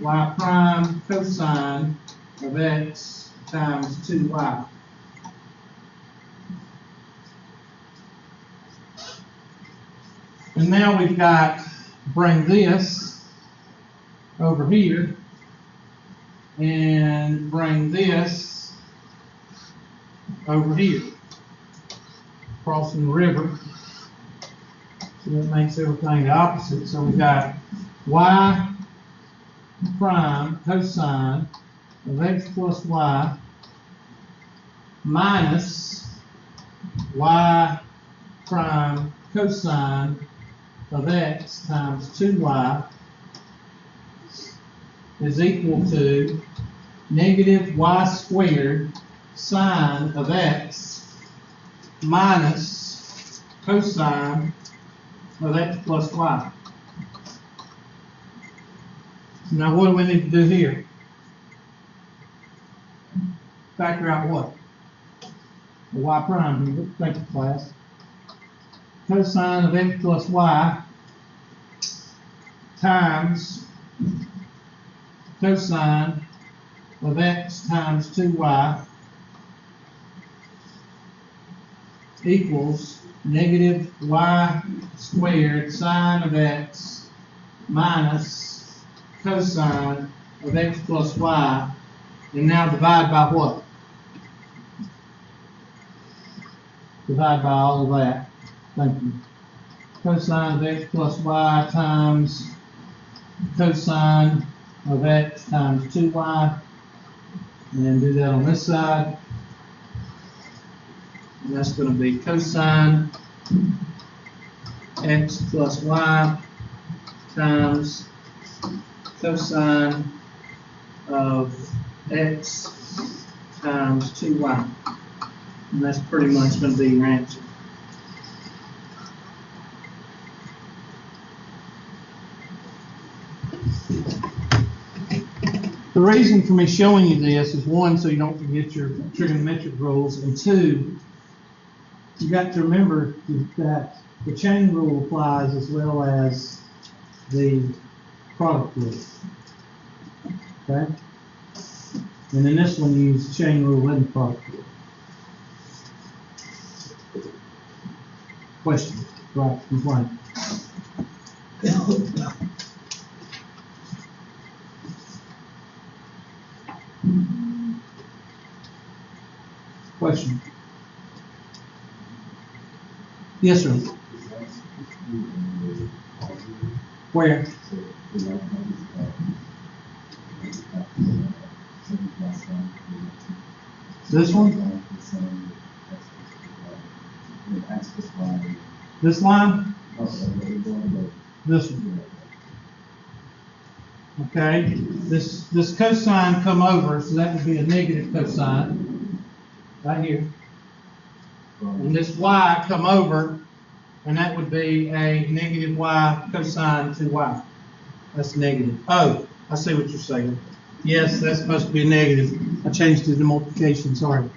y prime cosine of x times 2y. And now we've got, bring this over here and bring this over here, crossing the river. So that makes everything the opposite. So we've got y prime cosine of x plus y minus y prime cosine of x times 2y is equal to negative y squared sine of x minus cosine of x plus y. Now what do we need to do here? Factor out what? The y prime. Thank you, class. Cosine of x plus y times cosine of x times 2y equals negative y squared sine of x minus cosine of x plus y, and now divide by what? Divide by all of that. Thank you. Cosine of x plus y times cosine of x times 2y, and then do that on this side. And that's going to be cosine x plus y times cosine of x times 2y. And that's pretty much going to be your answer. The reason for me showing you this is, one, so you don't forget your trigonometric rules, and two, you got to remember that the chain rule applies as well as the product rule. Okay? And in this one, you use the chain rule and the product rule. Question? Right, complaint. Question? Yes, sir. Where? This one? This line? This one. Okay, this cosine come over, so that would be a negative cosine, right here. And this y come over, and that would be a negative y cosine 2y. That's negative. Oh, I see what you're saying. Yes, that's supposed to be a negative. I changed it to multiplication, sorry.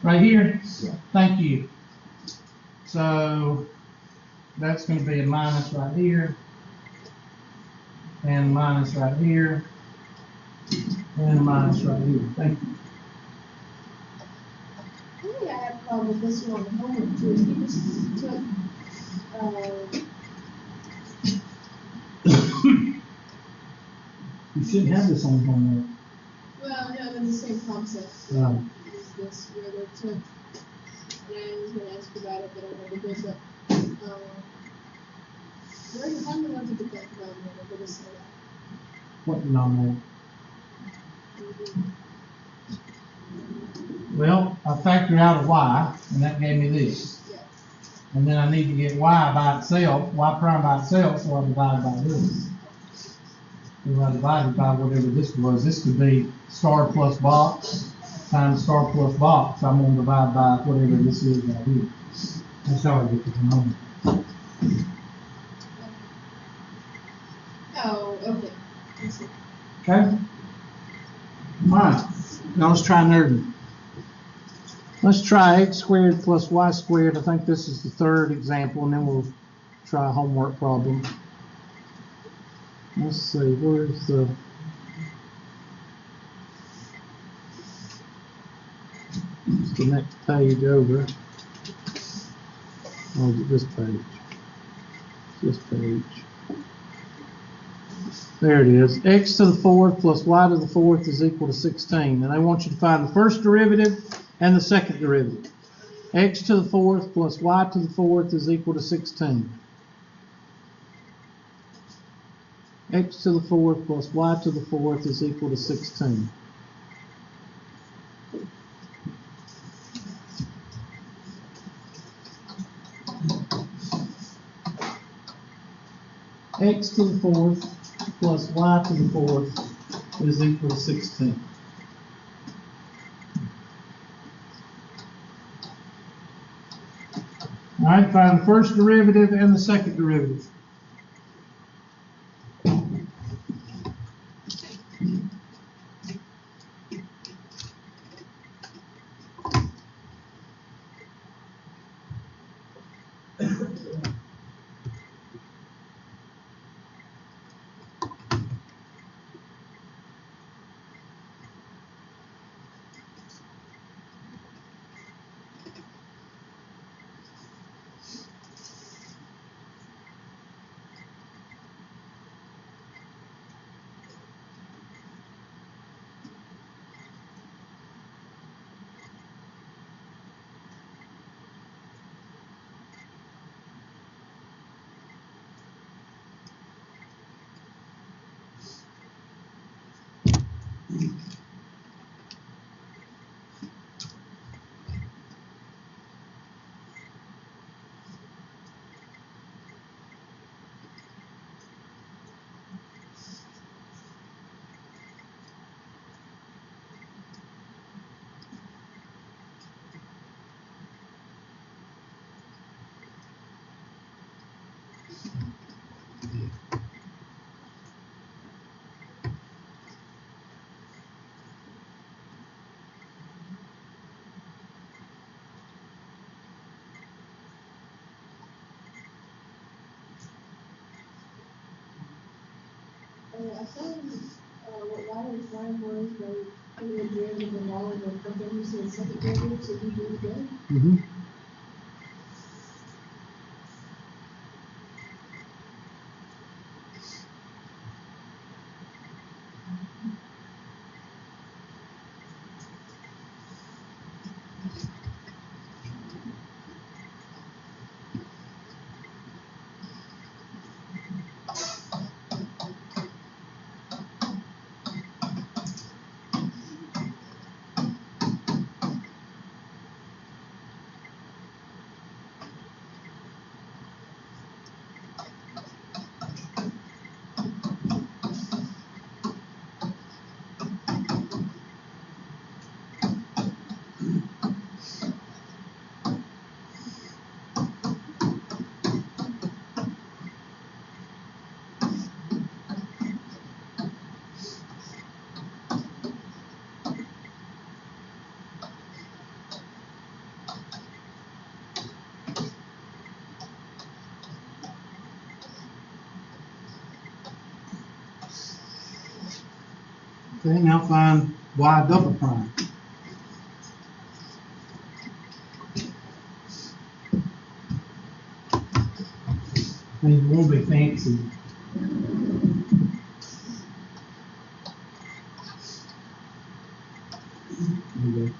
Right here? Thank you. So, that's going to be a minus right here, and a minus right here, and a minus right here. Thank you. I think I have a problem with this one on homework too. He just took, You shouldn't have this on homework. well, no, they're the same concept. Right. Is this where they took, and I was gonna ask about it, but I never did, but, where, how do you want to get that denominator for this side? What denominator? Well, I factored out a y, and that gave me this. Yeah. And then I need to get y by itself, y prime by itself, so I divide by this. So I divided by whatever this was. This could be star plus box times star plus box. I'm going to divide by whatever this is right here. That's how I get the denominator. Oh, okay. I see. Okay? Alright, now let's try nerding. Let's try x squared plus y squared. I think this is the third example, and then we'll try a homework problem. Let's see, where's the... It's the next page over. Oh, is it this page? This page. There it is. X to the fourth plus y to the fourth is equal to 16. And I want you to find the first derivative and the second derivative. X to the fourth plus y to the fourth is equal to 16. X to the fourth plus y to the fourth is equal to 16. X to the fourth plus y to the fourth is equal to 16. All right, find the first derivative and the second derivative. I found, what line was, they put in derivative and all, and then, but then you said second derivative, so you do it again? Mm-hmm. Okay, now find y double prime. And you won't be fancy. There you go.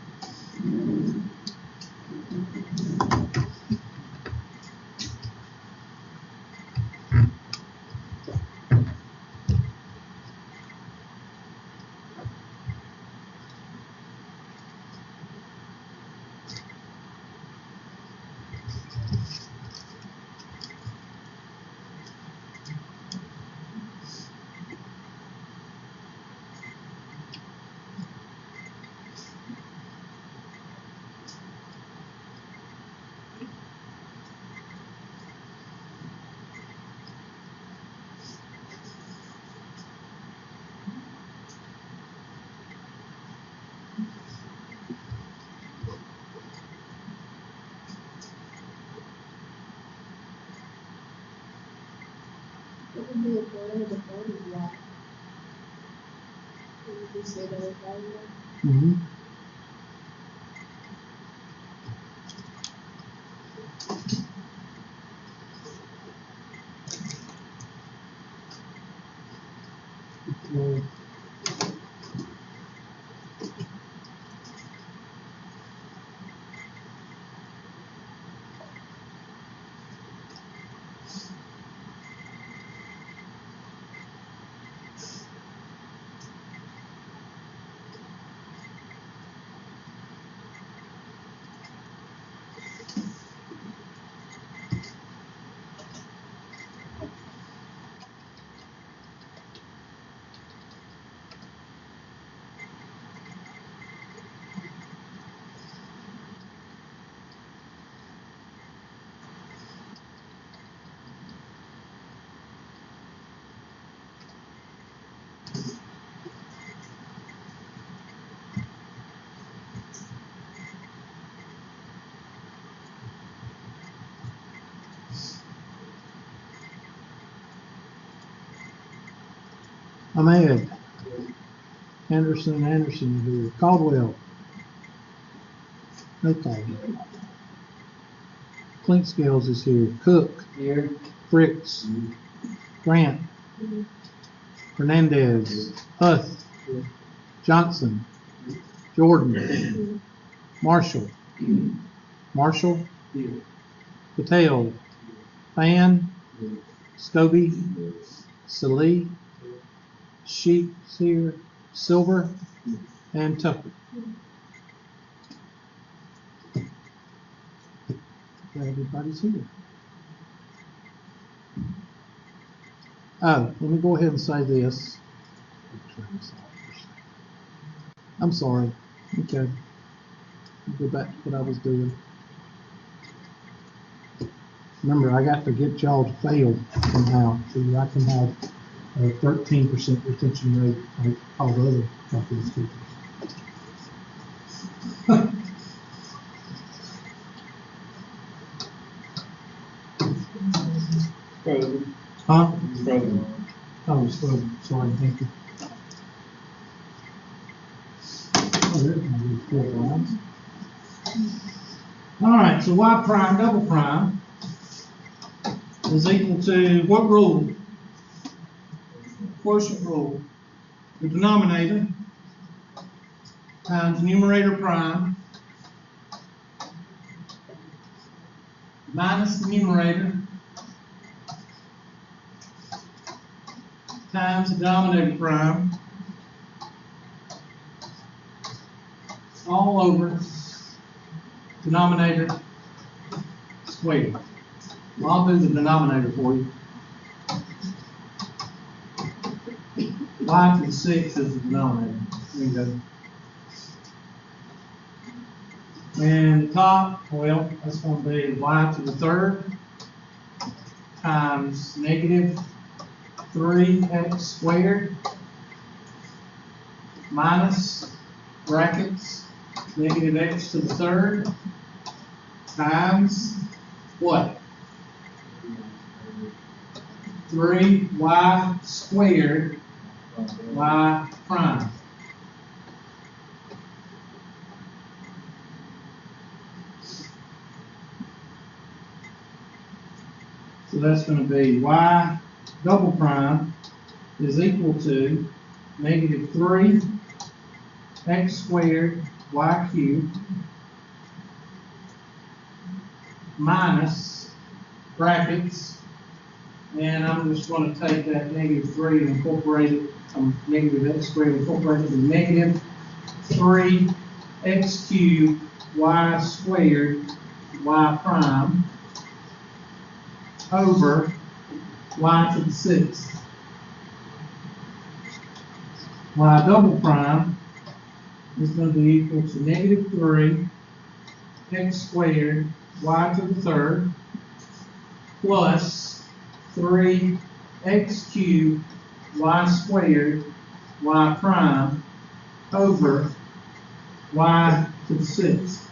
What would be a quarter of the phone is Y? Would you say that was valuable? Mm-hmm. Well, Ahmed, Anderson here, Caldwell, no Caldwell. Clinkscales is here, Cook, Here. Fricks, Grant, Hernandez, Huth, Johnson, Jordan, Marshall, Here. Patel, Fan, Scobie, Salee, Sheets here, Silver, and Tucker. Everybody's here. Oh, let me go ahead and say this. I'm sorry. Okay. Go back to what I was doing. Remember, I got to get y'all to fail somehow so I can have a 13% retention rate like all the other calculus teachers. Frozen. Huh? Frozen. Oh, it's frozen. Sorry, thank you. Oh, there's my little 4 lines. All right, so y prime double prime is equal to what rule? Quotient rule. The denominator times numerator prime minus the numerator times the denominator prime all over denominator squared. Well, I'll do the denominator for you. Y to the 6 is the denominator. There you go. And the top, well, that's going to be y to the 3rd times negative 3x squared minus brackets negative x to the 3rd times what? 3y squared y prime. that's gonna be y double prime is equal to negative 3 x squared y cubed minus brackets, and I'm just going to take that negative 3 and incorporate it, negative x squared, incorporate it to negative 3 x cubed y squared y prime over y to the 6th. Y double prime is going to be equal to negative 3 x squared y to the 3rd plus 3 x cubed y squared y prime over y to the 6th.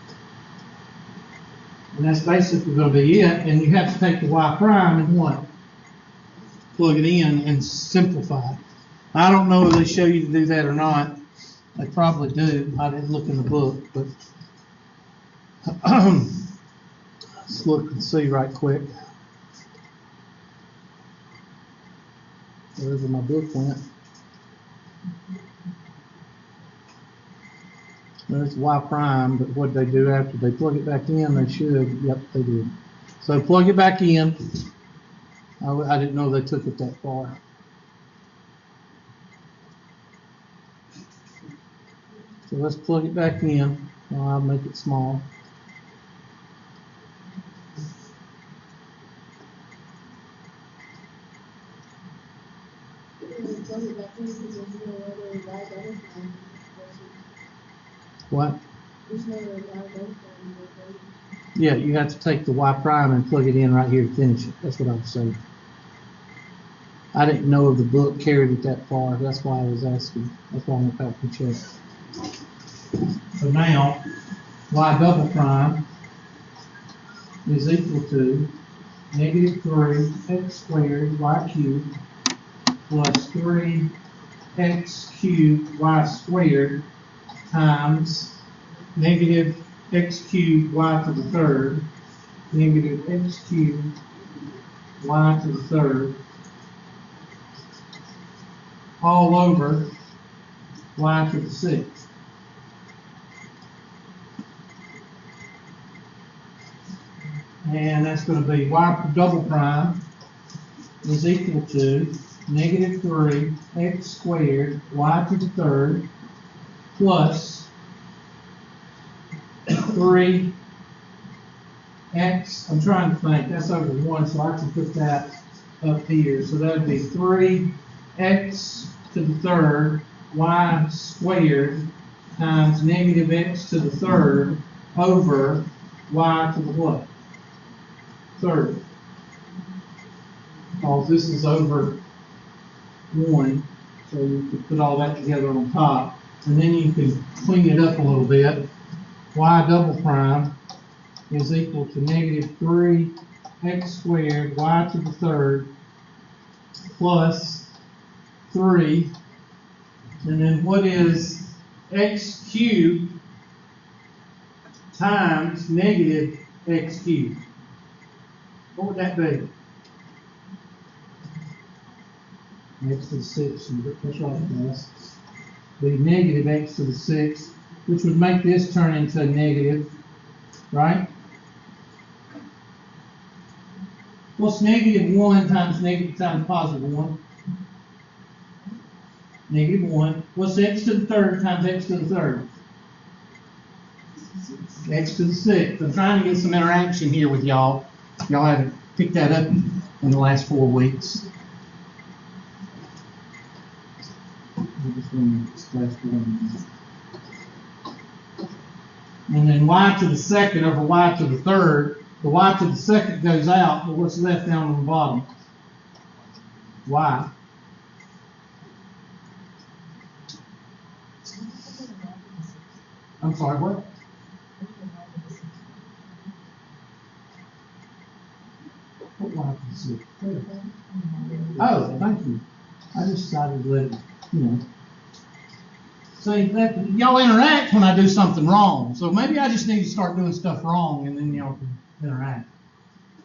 And that's basically going to be it. And you have to take the y prime and what? Plug it in and simplify. I don't know if they show you to do that or not. They probably do. I didn't look in the book, but let's look and see right quick. Wherever my book went. There's y prime, but what they do after they plug it back in, they should. Yep, they did. So plug it back in. I didn't know they took it that far. So let's plug it back in. I'll make it small. What? Yeah, you have to take the y prime and plug it in right here to finish it. That's what I was saying. I didn't know if the book carried it that far. That's why I was asking. That's why I went back and checked. So now, y double prime is equal to negative 3 x squared y cubed plus 3 x cubed y squared times negative x cubed y to the 3rd, negative x cubed y to the 3rd, all over y to the 6th. And that's going to be y double prime is equal to negative 3 x squared y to the 3rd plus 3 x, I'm trying to think, that's over 1, so I can put that up here. So that would be 3 x to the 3rd y squared times negative x to the 3rd over y to the what? 3rd. Because this is over 1, so you can put all that together on top. And then you can clean it up a little bit. Y double prime is equal to negative 3 x squared y to the 3rd plus 3. And then what is x cubed times negative x cubed? What would that be? X to the 6th. That's right, guys. Be negative x to the 6th, which would make this turn into a negative, right? What's negative 1 times negative times positive 1? Negative 1. What's x to the 3rd times x to the 3rd? X to the 6th. I'm trying to get some interaction here with y'all. Y'all haven't picked that up in the last 4 weeks. And then y to the 2nd over y to the 3rd. The y to the 2nd goes out, but what's left down on the bottom? Y. I'm sorry, what? What y to the 6th? Oh, thank you. I just decided to let it, See, y'all interact when I do something wrong. So maybe I just need to start doing stuff wrong and then y'all can interact.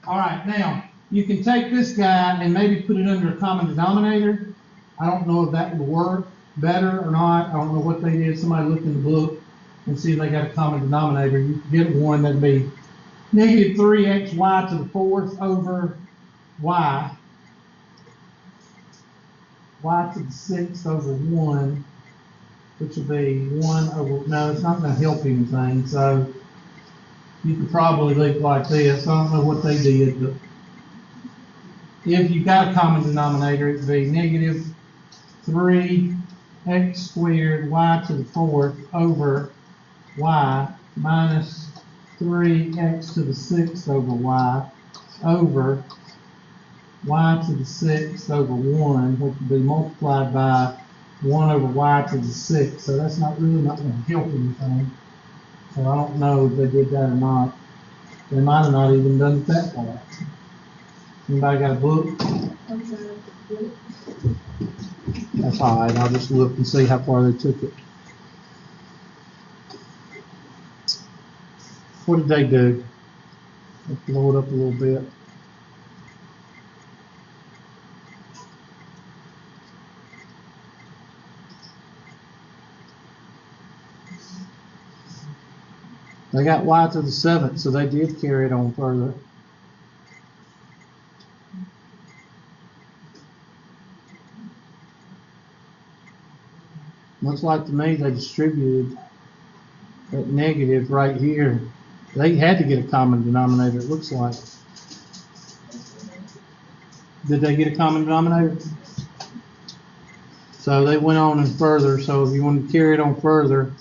All right, now, you can take this guy and maybe put it under a common denominator. I don't know if that would work better or not. I don't know what they did. Somebody look in the book and see if they got a common denominator. You can get one that'd be negative 3xy to the fourth over y. Y to the sixth over 1, which would be 1 over, no, it's not going to help anything. So you could probably leave it like this. I don't know what they did, but if you got a common denominator, it'd be negative 3x squared y to the fourth over y minus 3x to the sixth over y over y to the sixth over 1, which would be multiplied by 1 over y to the sixth. So that's not really not going to help anything. So I don't know if they did that or not. They might have not even done it that far. Anybody got a book? I'm sorry, what? That's all right. I'll just look and see how far they took it. What did they do? Let's blow it up a little bit. They got y to the seventh, so they did carry it on further. Looks like to me they distributed that negative right here. They had to get a common denominator, it looks like. Did they get a common denominator? So they went on and further, so if you want to carry it on further,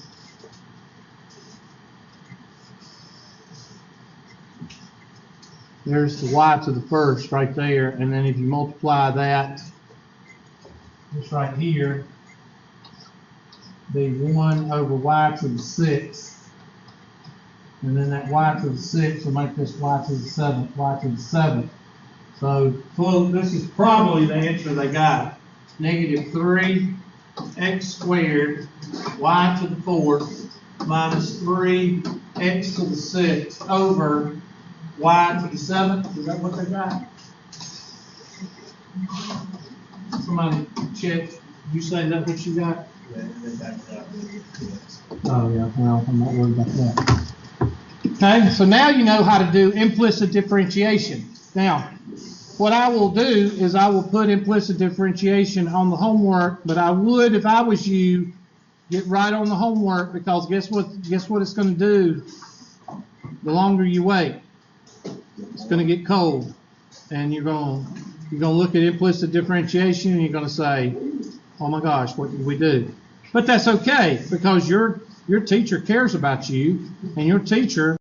there's the y to the first right there, and then if you multiply that, this right here, be 1 over y to the sixth, and then that y to the sixth will make this y to the seventh, y to the seventh. So this is probably the answer they got. Negative 3x squared y to the fourth minus 3x to the sixth over y to the seventh. Is that what they got? Somebody check. You say that what you got? Yeah, and then back it up. Oh yeah, well, I'm not worried about that. Okay, so now you know how to do implicit differentiation. Now, what I will do is I will put implicit differentiation on the homework, but I would, if I was you, get right on the homework, because guess what it's going to do? The longer you wait, it's going to get cold, and you're going to look at implicit differentiation and you're going to say, oh my gosh, what did we do? But that's okay, because your teacher cares about you, and your teacher